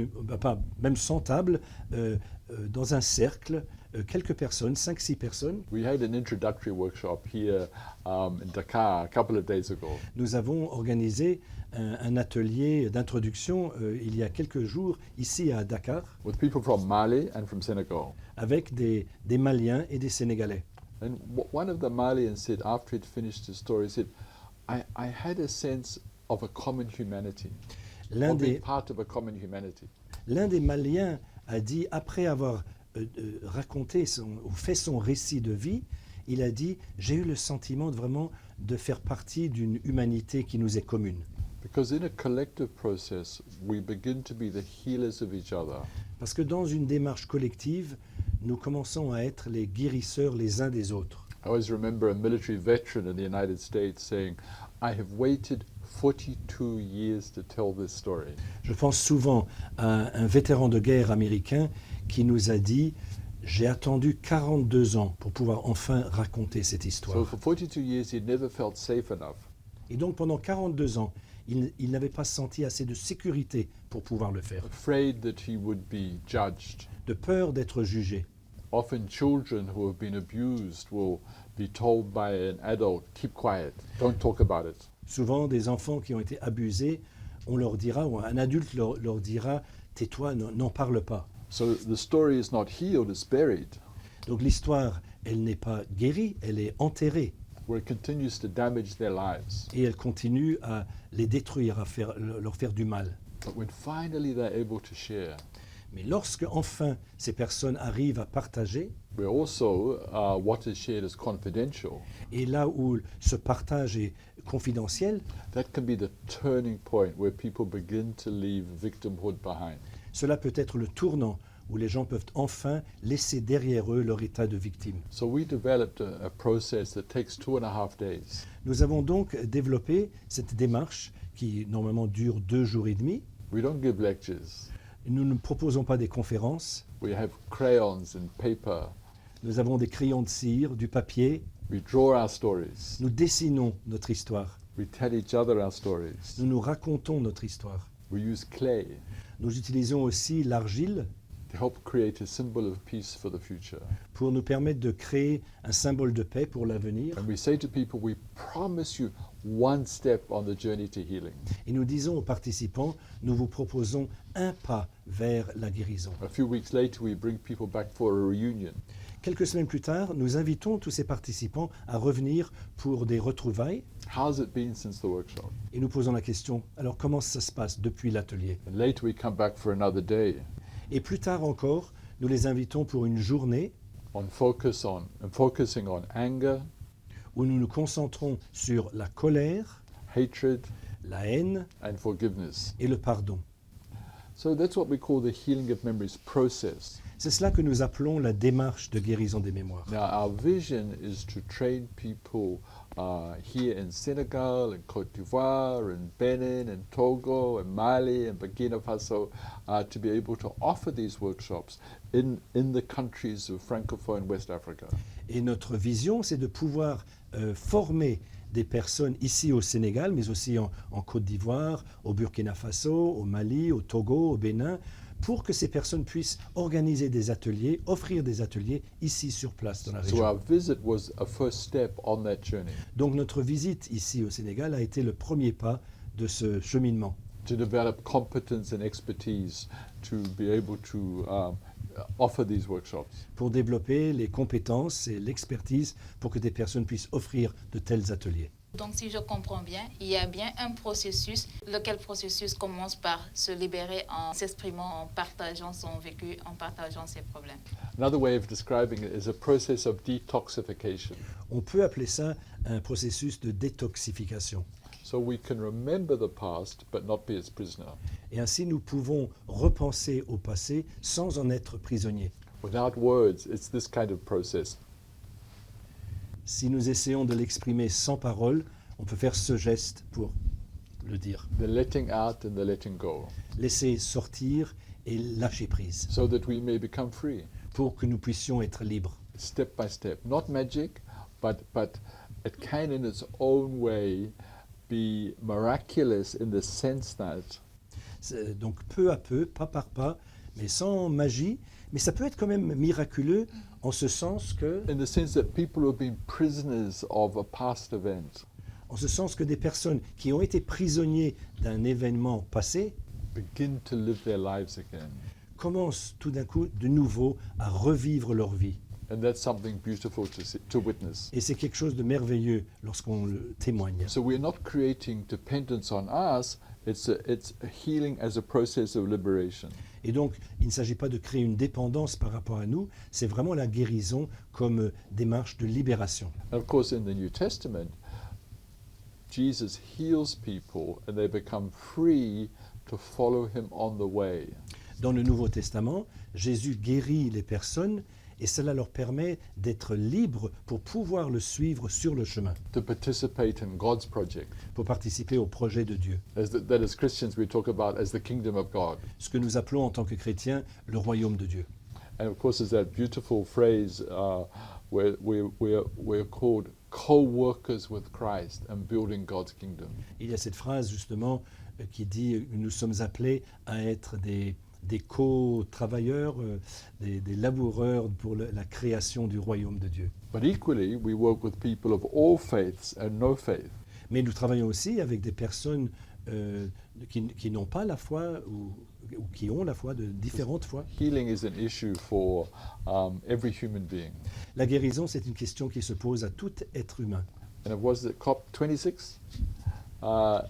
même sans table, dans un cercle, quelques personnes, 5-6 personnes. We had an introductory workshop here in Dakar a couple of days ago. Nous avons organisé un atelier d'introduction il y a quelques jours ici à Dakar With people from Mali and from Senegal. avec des Maliens et des Sénégalais. And one of the Malians said, after he'd finished his story, he said, I had a sense of a common humanity, L'un of being des, part of a common humanity. l'un des Maliens a dit, après avoir raconté ou fait son récit de vie, il a dit « J'ai eu le sentiment de faire partie d'une humanité qui nous est commune ». Because in a collective process, we begin to be the healers of each other. Parce que dans une démarche collective, nous commençons à être les guérisseurs les uns des autres. I always remember a military veteran in the United States saying, I have waited 42 years to tell this story. Je pense souvent à un vétéran de guerre américain qui nous a dit « J'ai attendu 42 ans pour pouvoir enfin raconter cette So histoire for 42 years, he never felt safe enough. ». Et donc pendant 42 ans, il n'avait pas senti assez de sécurité pour pouvoir le faire, Afraid that he would be judged. de peur d'être jugé. Often children who have been abused will be told by an adult, keep quiet, don't talk about it. Souvent, des enfants qui ont été abusés, on leur dira, ou un adulte leur dira « Tais-toi, n'en parle pas ». So the story is not healed, it's buried, Donc l'histoire, elle n'est pas guérie, elle est enterrée. where it continues to damage their lives. Et elle continue à les détruire, leur faire du mal. But when finally they're able to share, Mais lorsque enfin ces personnes arrivent à partager, where also what is shared is confidential, et là où ce partage est confidentiel, that can be the turning point where people begin to leave victimhood behind. cela peut être le tournant où les gens peuvent enfin laisser derrière eux leur état de victime. So we developed a process that takes 2.5 days. Nous avons donc développé cette démarche qui normalement dure 2 jours et demi. We don't give lectures. Nous ne proposons pas des conférences. We have crayons and paper. Nous avons des crayons de cire, du papier. We draw our stories. Nous dessinons notre histoire. We tell each other our stories. Nous nous racontons notre histoire. We use clay. Nous utilisons aussi l'argile. to help create a symbol of peace for the future. pour nous permettre de créer un symbole de paix pour l'avenir. And we say to people, we promise you one step on the journey to healing. Et nous disons aux participants, nous vous proposons un pas vers la guérison. A few weeks later, we bring people back for a reunion. Quelques semaines plus tard, nous invitons tous ces participants à revenir pour des retrouvailles How's it been since the workshop? et nous posons la question, alors comment ça se passe depuis l'atelier? And later, we come back for another day Et plus tard encore, nous les invitons pour une journée focusing on anger, où nous nous concentrons sur la colère, hatred, la haine and forgiveness. et le pardon. So that's what we call the healing of memories process. C'est cela que nous appelons la démarche de guérison des mémoires. Now, our vision is to train people here in Senegal, and Côte d'Ivoire, and Benin, and Togo, and Mali, and Burkina Faso, to be able to offer these workshops in the countries of Francophone West Africa. Et notre vision, c'est de pouvoir former des personnes ici au Sénégal, mais aussi en Côte d'Ivoire, au Burkina Faso, au Mali, au Togo, au Bénin, pour que ces personnes puissent organiser des ateliers, offrir des ateliers ici sur place dans la So our région. visit was a first step on that journey Donc notre visite ici au Sénégal a été le premier pas de ce cheminement, to develop competence and expertise to be able to offer these workshops. pour développer les compétences et l'expertise pour que des personnes puissent offrir de tels ateliers. Donc, si je comprends bien, il y a bien un processus, lequel processus commence par se libérer en s'exprimant, en partageant son vécu, en partageant ses problèmes. Another way of describing it is a process of detoxification. On peut appeler ça un processus de détoxification. So we can remember the past but not be its prisoner. Et ainsi, nous pouvons repenser au passé sans en être prisonniers. Without words, it's this kind of process. Si nous essayons de l'exprimer sans parole, on peut faire ce geste pour le dire. The letting out and the letting go, Laisser sortir et lâcher prise so that we may become free, pour que nous puissions être libres. step by step. Not magic, but it can in its own way be miraculous in the sense that Donc peu à peu, pas par pas, mais sans magie. Mais ça peut être quand même miraculeux en ce sens que, people who have been prisoners of a past event des personnes qui ont été prisonniers d'un événement passé begin to live their lives again. commencent tout d'un coup de nouveau à revivre leur vie. And that's something beautiful to witness. Et c'est quelque chose de merveilleux lorsqu'on le témoigne. So we're not creating dependence on us, it's healing as a process of liberation. Et donc, il ne s'agit pas de créer une dépendance par rapport à nous, c'est vraiment la guérison comme démarche de libération. And of course, in the New Testament, Jesus heals people and they become free to follow him on the way. Dans le Nouveau Testament, Jésus guérit les personnes et cela leur permet d'être libres pour pouvoir le suivre sur le chemin, To participate in God's project. pour participer au projet de Dieu. That as Christians we talk about as the kingdom of God. Ce que nous appelons en tant que chrétiens le royaume de Dieu. And of course, there's that beautiful phrase where we're called co-workers with Christ and building God's kingdom. Il y a cette phrase justement qui dit que nous sommes appelés à être des co-travailleurs, des laboureurs pour la création du royaume de Dieu. But equally, we work with people of all faiths and no faith. Mais nous travaillons aussi avec des personnes qui n'ont pas la foi ou qui ont la foi de différentes foi. Healing is an issue for every human being. La guérison, c'est une question qui se pose à tout être humain. And it was at COP26.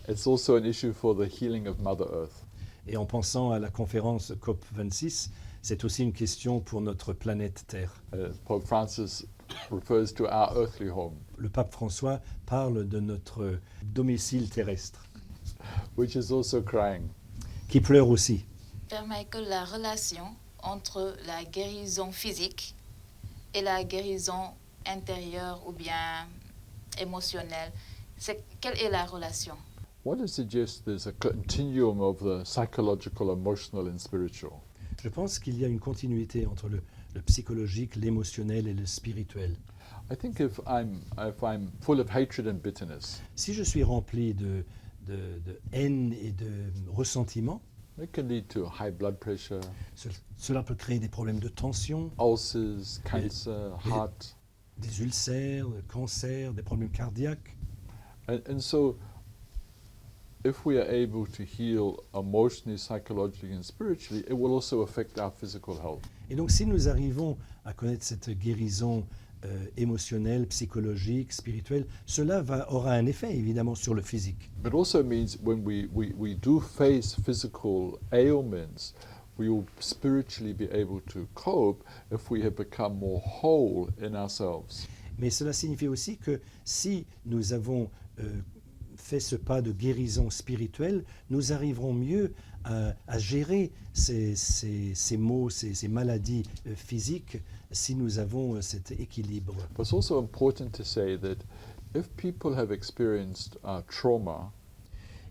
It's also an issue for the healing of Mother Earth. Et en pensant à la conférence COP26, c'est aussi une question pour notre planète Terre. Pope Francis refers to our earthly home, Le pape François parle de notre domicile terrestre, which is also crying. qui pleure aussi. Père Michael, la relation entre la guérison physique et la guérison intérieure ou bien émotionnelle, quelle est la relation? What I suggest there's a continuum of the psychological, emotional, and spiritual. Je pense qu'il y a une continuité entre le psychologique, l'émotionnel et le spirituel. I think if I'm full of hatred and bitterness, Si je suis rempli de haine et de ressentiment, It can lead to high blood pressure, Cela peut créer des problèmes de tension, ulcers, cancer, et- heart. des ulcères, des cancers, des problèmes cardiaques. And so, if we are able to heal emotionally, psychologically, and spiritually, it will also affect our physical health. Et donc si nous arrivons à connaître cette guérison émotionnelle, psychologique, spirituelle, cela aura un effet évidemment sur le physique. But also means when we do face physical ailments, we will spiritually be able to cope if we have become more whole in ourselves. Mais cela signifie aussi que si nous avons fait ce pas de guérison spirituelle, nous arriverons mieux à gérer ces maux, ces maladies physiques, si nous avons cet équilibre. But it's also important to say that if people have experienced trauma,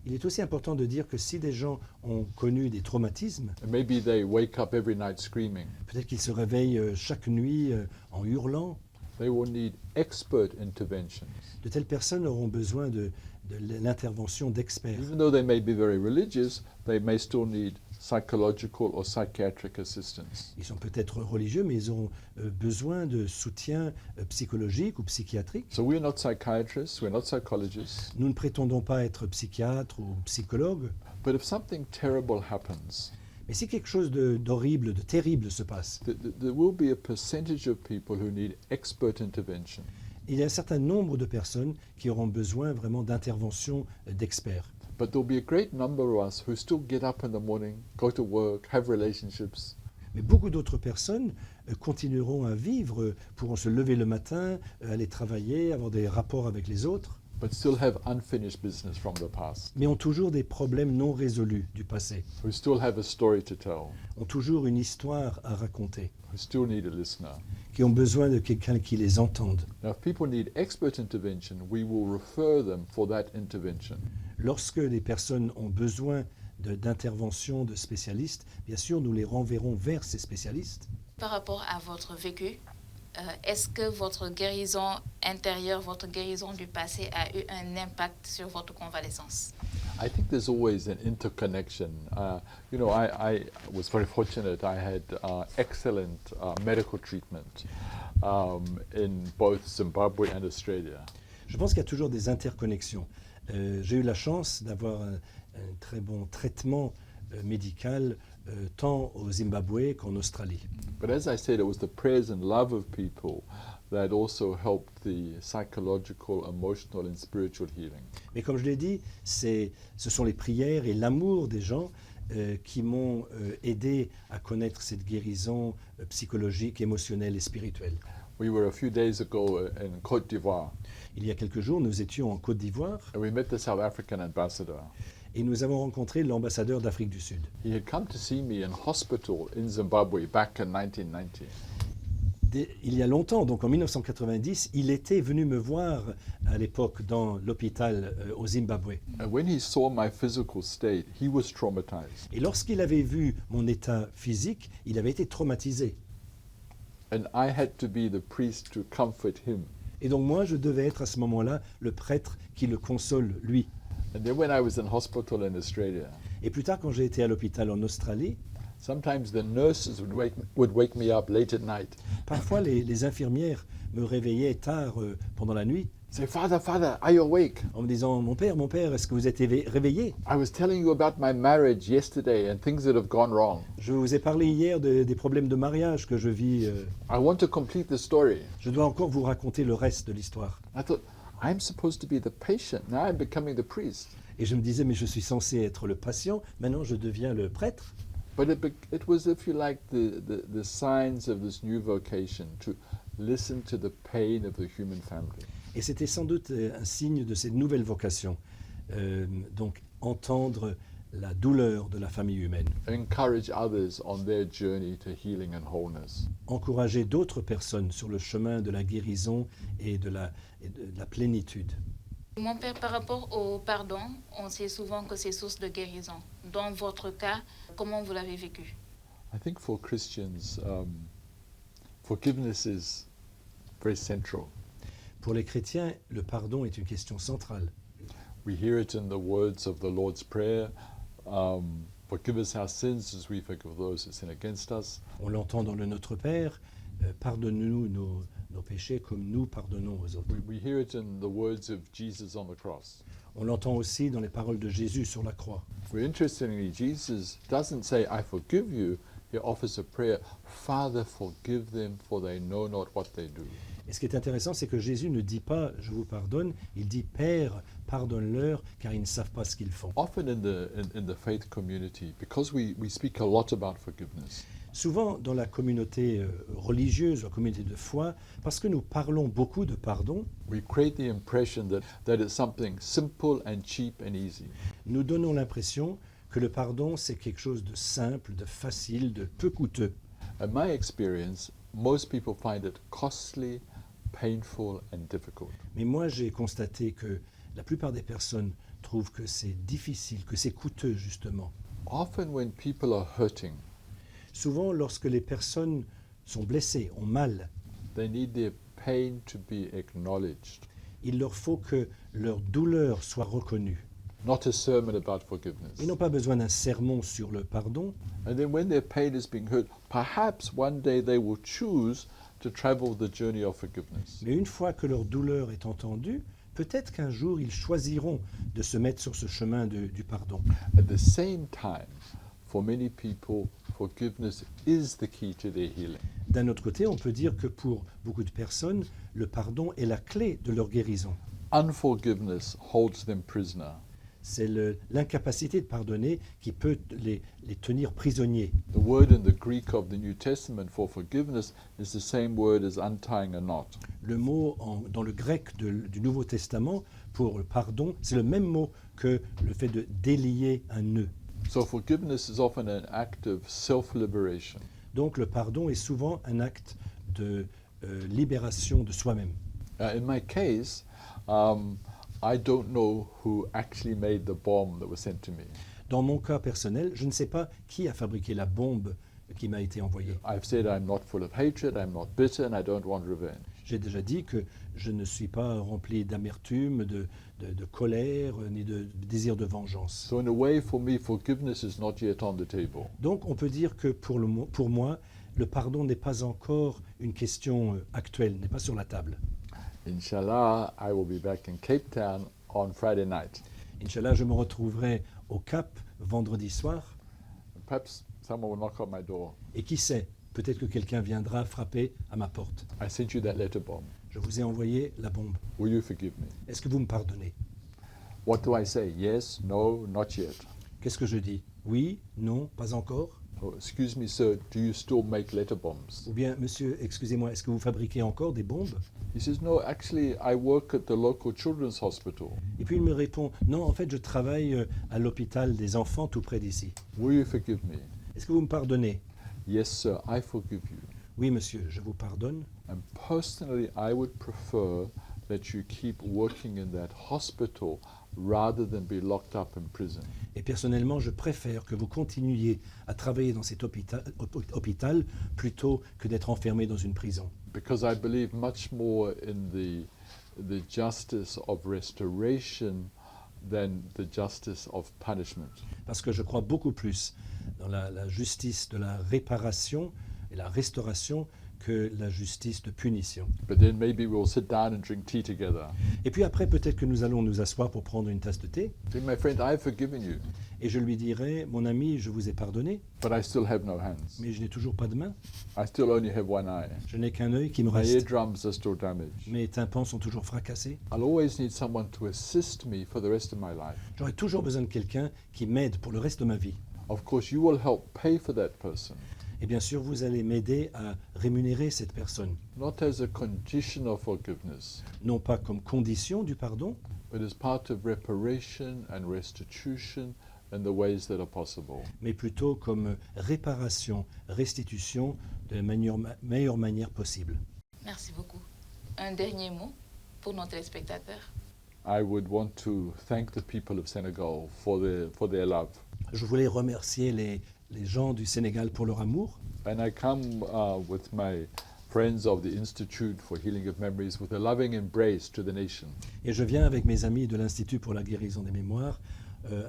Il est aussi important de dire que si des gens ont connu des traumatismes, and maybe they wake up every night screaming, peut-être qu'ils se réveillent chaque nuit en hurlant, they will need expert interventions. de telles personnes auront besoin de l'intervention d'experts. Even though they may be very religious, they may still need psychological or psychiatric assistance. Ils sont peut-être religieux, mais ils auront besoin de soutien psychologique ou psychiatrique. So we're not psychiatrists, we're not psychologists, Nous ne prétendons pas être psychiatres ou psychologues, but if something terrible happens, mais si quelque chose d'horrible, de terrible se passe, there will be a percentage of people who need expert intervention. il y a un certain nombre de personnes qui auront besoin vraiment d'intervention d'experts. But there'll be a great number of us who still get up in the morning, go to work, have relationships, Mais beaucoup d'autres personnes continueront à vivre, pourront se lever le matin, aller travailler, avoir des rapports avec les autres, but still have unfinished business from the past, mais ont toujours des problèmes non résolus du passé, who still have a story to tell, ont toujours une histoire à raconter, who still need a listener. qui ont besoin de quelqu'un qui les entende. Now, if people need expert intervention, we will refer them for that intervention. Lorsque les personnes ont besoin d'intervention de spécialistes, bien sûr, nous les renverrons vers ces spécialistes. Par rapport à votre vécu, est-ce que votre guérison intérieure, votre guérison du passé a eu un impact sur votre convalescence? I think there's always an interconnection. I was very fortunate. I had excellent medical treatment in both Zimbabwe and Australia. Je pense qu'il y a toujours des interconnexions. J'ai eu la chance d'avoir un très bon traitement médical tant au Zimbabwe qu'en Australie. But as I said, it was the prayers and love of people that also helped the psychological, emotional and spiritual healing. Mais comme je l'ai dit, ce sont les prières et l'amour des gens qui m'ont aidé à connaître cette guérison psychologique, émotionnelle et spirituelle. We were a few days ago in Côte d'Ivoire, Il y a quelques jours, nous étions en Côte d'Ivoire and we met the South African ambassador. et nous avons rencontré l'ambassadeur d'Afrique du Sud. He had come to see me in hospital in Zimbabwe back in 1990. Il y a longtemps, donc en 1990, il était venu me voir à l'époque dans l'hôpital au Zimbabwe. And when he saw my physical state, he was traumatized. Et lorsqu'il avait vu mon état physique, il avait été traumatisé. And I had to be the priest to comfort him. Et donc moi, je devais être à ce moment-là le prêtre qui le console, lui. And then when I was in hospital in Australia, Et plus tard, quand j'ai été à l'hôpital en Australie, sometimes the nurses would wake me up late at night. parfois les infirmières me réveillaient tard pendant la nuit Say, Father, are you awake? en me disant « Mon père, est-ce que vous êtes réveillé? I was telling you about my marriage yesterday and things that have gone wrong. Je vous ai parlé hier des problèmes de mariage que je vis. I want to complete the story. Je dois encore vous raconter le reste de l'histoire. » I thought, I'm supposed to be the patient. Now I'm becoming the priest. Et je me disais « Mais je suis censé être le patient, maintenant je deviens le prêtre. » But it was, if you like, the signs of this new vocation to listen to the pain of the human family. Et c'était sans doute un signe de cette nouvelle vocation. Donc entendre la douleur de la famille humaine. Encourage others on their journey to healing and wholeness. Encourager d'autres personnes sur le chemin de la guérison et de la plénitude. Mon père, par rapport au pardon, on sait souvent que c'est source de guérison. Dans votre cas, comment vous l'avez vécu? I think for Christians, forgiveness is very central. Pour les chrétiens, le pardon est une question centrale. We hear it in the words of the Lord's Prayer. Forgive us our sins as we forgive those who sin against us. On l'entend dans le Notre Père, pardonne-nous nos péchés comme nous pardonnons aux autres. We hear it in the words of Jesus on the cross. On l'entend aussi dans les paroles de Jésus sur la croix. Well, interestingly, Jesus doesn't say, I forgive you. He offers a prayer, Father, forgive them, for they know not what they do. Et ce qui est intéressant, c'est que Jésus ne dit pas « je vous pardonne », il dit « Père, pardonne-leur, car ils ne savent pas ce qu'ils font ». Often in the faith community, because we speak a lot about forgiveness, Souvent dans la communauté religieuse, la communauté de foi, parce que nous parlons beaucoup de pardon, we create the impression that it's something simple and cheap and easy. nous donnons l'impression que le pardon, c'est quelque chose de simple, de facile, de peu coûteux. In my experience, most people find it costly, painful and difficult. Mais moi, j'ai constaté que la plupart des personnes trouvent que c'est difficile, que c'est coûteux, justement. Often when people are hurting, Souvent, lorsque les personnes sont blessées, ont mal, they need their pain to be acknowledged, il leur faut que leur douleur soit reconnue. not a sermon about forgiveness. Ils n'ont pas besoin d'un sermon sur le pardon. And then when their pain is being hurt, perhaps one day they will choose to travel the journey of forgiveness. Mais une fois que leur douleur est entendue, peut-être qu'un jour, ils choisiront de se mettre sur ce chemin du pardon. At the same time, for many people, forgiveness is the key to their healing. D'un autre côté, on peut dire que pour beaucoup de personnes, le pardon est la clé de leur guérison. Unforgiveness holds them prisoner. C'est l'incapacité de pardonner qui peut les tenir prisonniers. The word in the Greek of the New Testament for forgiveness is the same word as untying a knot. Le mot dans le grec du Nouveau Testament pour le pardon, c'est le même mot que le fait de délier un nœud. So forgiveness is often an act of self-liberation. Donc le pardon est souvent un acte de libération de soi-même. In my case, I don't know who actually made the bomb that was sent to me. Dans mon cas personnel, je ne sais pas qui a fabriqué la bombe qui m'a été envoyée. I've said I'm not full of hatred, I'm not bitter, and I don't want revenge. J'ai déjà dit que je ne suis pas rempli d'amertume, de colère, ni de désir de vengeance. So in a way, for me, forgiveness is not yet on the table. Donc on peut dire que pour moi, le pardon n'est pas encore une question actuelle, n'est pas sur la table. Inshallah, I will be back in Cape Town on Friday night. Inch'Allah, je me retrouverai au Cap vendredi soir. Perhaps someone will knock on my door. Et qui sait, peut-être que quelqu'un viendra frapper à ma porte. I sent you that letter bomb. Je vous ai envoyé la bombe. Will you forgive me? Est-ce que vous me pardonnez? What do I say? Yes, no, not yet. Qu'est-ce que je dis? Oui, non, pas encore? Oh, excuse me, sir, do you still make letter bombs? Ou bien, monsieur, excusez-moi, est-ce que vous fabriquez encore des bombes? He says, no, actually, I work at the local children's hospital. Et puis il me répond, non, en fait, je travaille à l'hôpital des enfants tout près d'ici. Will you forgive me? Est-ce que vous me pardonnez? Yes, sir, I forgive you. Oui, monsieur, je vous pardonne. And personally, I would prefer that you keep working in that hospital rather than be locked up in prison. Et personnellement, je préfère que vous continuiez à travailler dans cet hôpital plutôt que d'être enfermé dans une prison. Because I believe much more in the justice of restoration than the justice of punishment. Parce que je crois beaucoup plus dans la justice de la réparation et la restauration que la justice de punition. But then maybe we'll sit down and drink tea together. Et puis après, peut-être que nous allons nous asseoir pour prendre une tasse de thé. Say, my friend, I've forgiven you, Et je lui dirai, mon ami, je vous ai pardonné, but I still have no hands. mais je n'ai toujours pas de main. I still only have one eye. Je n'ai qu'un œil qui me My reste. eardrums are still damaged. Mes tympans sont toujours fracassés. I'll always need someone to assist me for the rest of my life. J'aurai toujours besoin de quelqu'un qui m'aide pour le reste de ma vie. Of course, you will help pay for that person, Et bien sûr, vous allez m'aider à rémunérer cette personne. not as a condition of forgiveness, Non pas comme condition du pardon, but as part of reparation and restitution in the ways that are possible. mais plutôt comme réparation, restitution de la meilleure manière possible. Merci beaucoup. Un dernier mot pour nos téléspectateurs. I would want to thank the people of Senegal for their love. Je voulais remercier les gens du Sénégal pour leur amour. And I come with my friends of the Institute for Healing of Memories with a loving embrace to the nation. Et je viens avec mes amis de l'Institut pour la guérison des mémoires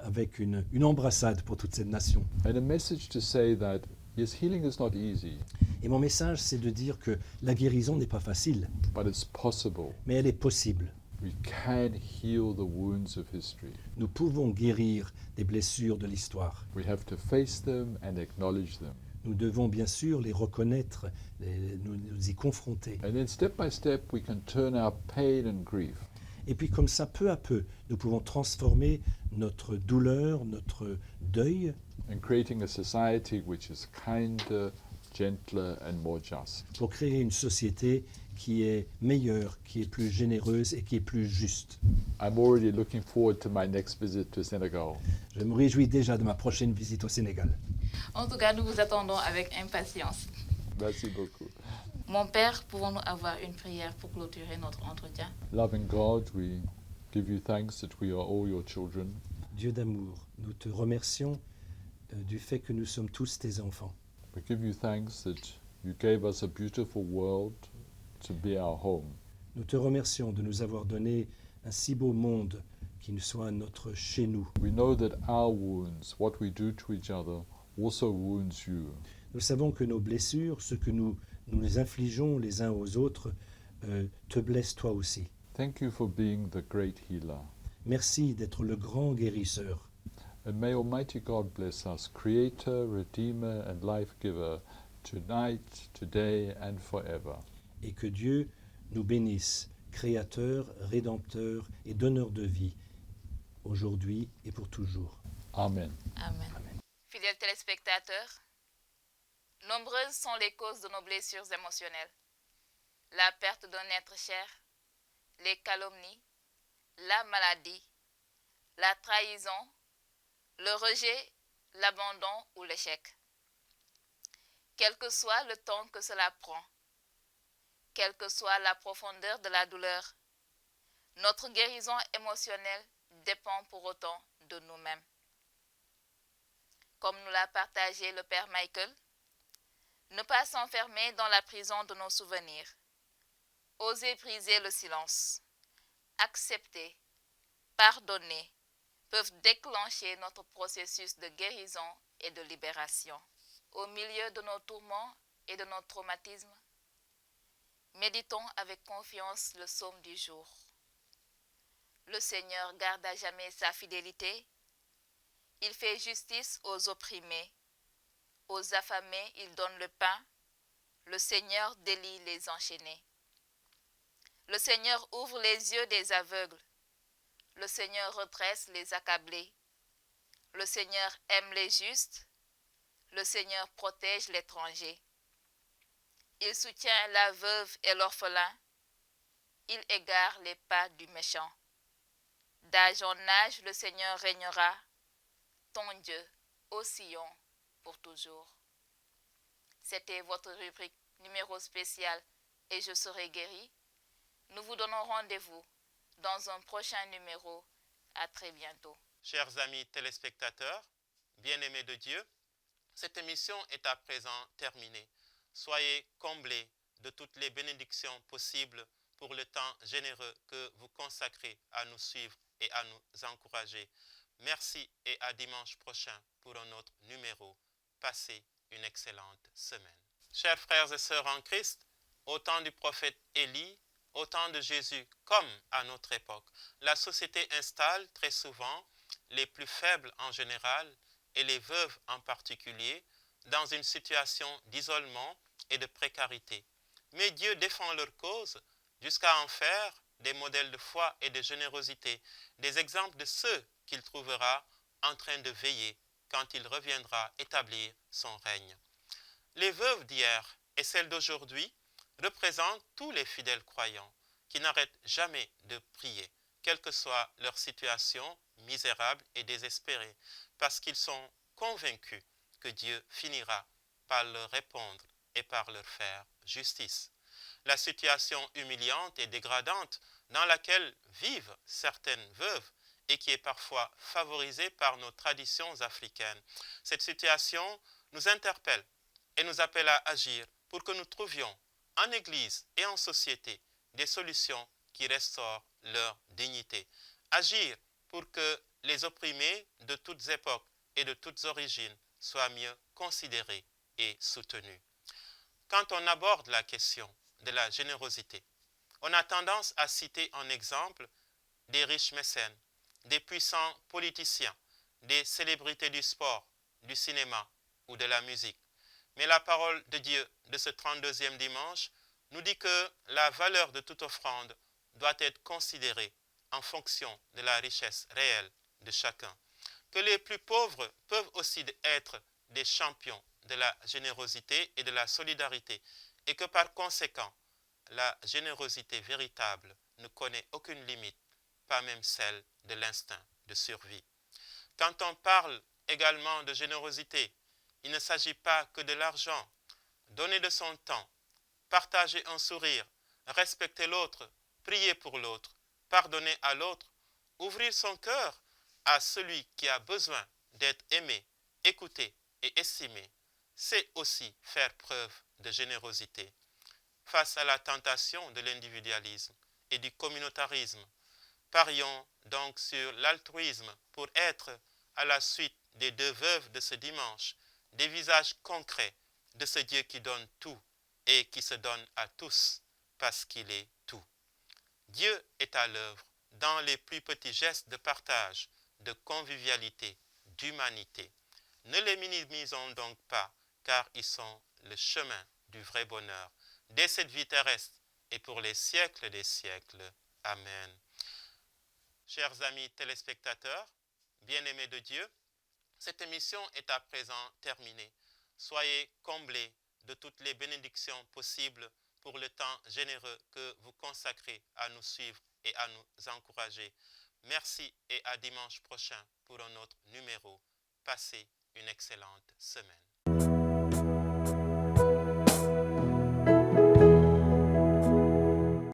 avec une embrassade pour toute cette nation. And a message to say that, yes, healing is not easy, Et mon message, c'est de dire que la guérison n'est pas facile, but it's possible. mais elle est possible. We can heal the wounds of history. Nous pouvons guérir des blessures de l'histoire. We have to face them and acknowledge them. Nous devons bien sûr les reconnaître, nous y confronter. And then step by step, we can turn our pain and grief Et puis comme ça, peu à peu, nous pouvons transformer notre douleur, notre deuil, and creating a society which is kinder, gentler, and more just. pour créer une société qui est meilleure, qui est plus généreuse et qui est plus juste. I'm already looking forward to my next visit to Senegal. Je me réjouis déjà de ma prochaine visite au Sénégal. En tout cas, nous vous attendons avec impatience. Merci beaucoup. Mon Père, pouvons-nous avoir une prière pour clôturer notre entretien? Loving God, we give you thanks that we are all your children. Dieu d'amour, nous te remercions du fait que nous sommes tous tes enfants. We give you thanks that you gave us a beautiful world to be our home. Nous te remercions de nous avoir donné un si beau monde qui nous soit notre chez nous. We know that our wounds, what we do to each other, also wounds you. Nous savons que nos blessures, ce que nous infligeons les uns aux autres, te blessent toi aussi. Thank you for being the great healer. Merci d'être le grand guérisseur. And may Almighty God bless us, Creator, Redeemer, and Life Giver, tonight, today, and forever. Et que Dieu nous bénisse, Créateur, Rédempteur et donneur de vie, aujourd'hui et pour toujours. Amen. Amen. Fidèles téléspectateurs, nombreuses sont les causes de nos blessures émotionnelles. La perte d'un être cher, les calomnies, la maladie, la trahison, le rejet, l'abandon ou l'échec. Quel que soit le temps que cela prend, quelle que soit la profondeur de la douleur, notre guérison émotionnelle dépend pour autant de nous-mêmes. Comme nous l'a partagé le Père Michael, ne pas s'enfermer dans la prison de nos souvenirs, oser briser le silence, accepter, pardonner, peuvent déclencher notre processus de guérison et de libération. Au milieu de nos tourments et de nos traumatismes, méditons avec confiance le psaume du jour. Le Seigneur garde à jamais sa fidélité. Il fait justice aux opprimés. Aux affamés, il donne le pain. Le Seigneur délie les enchaînés. Le Seigneur ouvre les yeux des aveugles. Le Seigneur redresse les accablés. Le Seigneur aime les justes. Le Seigneur protège l'étranger. Il soutient la veuve et l'orphelin. Il égare les pas du méchant. D'âge en âge, le Seigneur régnera. Ton Dieu, ô Sion, pour toujours. C'était votre rubrique numéro spécial et je serai guéri. Nous vous donnons rendez-vous dans un prochain numéro. À très bientôt. Chers amis téléspectateurs, bien-aimés de Dieu, cette émission est à présent terminée. Soyez comblés de toutes les bénédictions possibles pour le temps généreux que vous consacrez à nous suivre et à nous encourager. Merci et à dimanche prochain pour un autre numéro. Passez une excellente semaine. Chers frères et sœurs en Christ, au temps du prophète Élie, au temps de Jésus comme à notre époque, la société installe très souvent les plus faibles en général et les veuves en particulier dans une situation d'isolement et de précarité. Mais Dieu défend leur cause jusqu'à en faire des modèles de foi et de générosité, des exemples de ceux qu'il trouvera en train de veiller quand il reviendra établir son règne. Les veuves d'hier et celles d'aujourd'hui représentent tous les fidèles croyants qui n'arrêtent jamais de prier, quelle que soit leur situation misérable et désespérée, parce qu'ils sont convaincus que Dieu finira par leur répondre et par leur faire justice. La situation humiliante et dégradante dans laquelle vivent certaines veuves et qui est parfois favorisée par nos traditions africaines. Cette situation nous interpelle et nous appelle à agir pour que nous trouvions en Église et en société des solutions qui restaurent leur dignité. Agir pour que les opprimés de toutes époques et de toutes origines soient mieux considérés et soutenus. Quand on aborde la question de la générosité, on a tendance à citer en exemple des riches mécènes, des puissants politiciens, des célébrités du sport, du cinéma ou de la musique. Mais la parole de Dieu de ce 32e dimanche nous dit que la valeur de toute offrande doit être considérée en fonction de la richesse réelle de chacun. Que les plus pauvres peuvent aussi être des champions de la générosité et de la solidarité et que par conséquent, la générosité véritable ne connaît aucune limite, pas même celle de l'instinct de survie. Quand on parle également de générosité, il ne s'agit pas que de l'argent. Donner de son temps, partager un sourire, respecter l'autre, prier pour l'autre, pardonner à l'autre, ouvrir son cœur à celui qui a besoin d'être aimé, écouté et estimé, c'est aussi faire preuve de générosité. Face à la tentation de l'individualisme et du communautarisme, parions donc sur l'altruisme pour être, à la suite des deux veuves de ce dimanche, des visages concrets de ce Dieu qui donne tout et qui se donne à tous parce qu'il est tout. Dieu est à l'œuvre dans les plus petits gestes de partage, de convivialité, d'humanité. Ne les minimisons donc pas, car ils sont le chemin du vrai bonheur, dès cette vie terrestre et pour les siècles des siècles. Amen. Chers amis téléspectateurs, bien-aimés de Dieu, cette émission est à présent terminée. Soyez comblés de toutes les bénédictions possibles pour le temps généreux que vous consacrez à nous suivre et à nous encourager. Merci et à dimanche prochain pour un autre numéro. Passez une excellente semaine.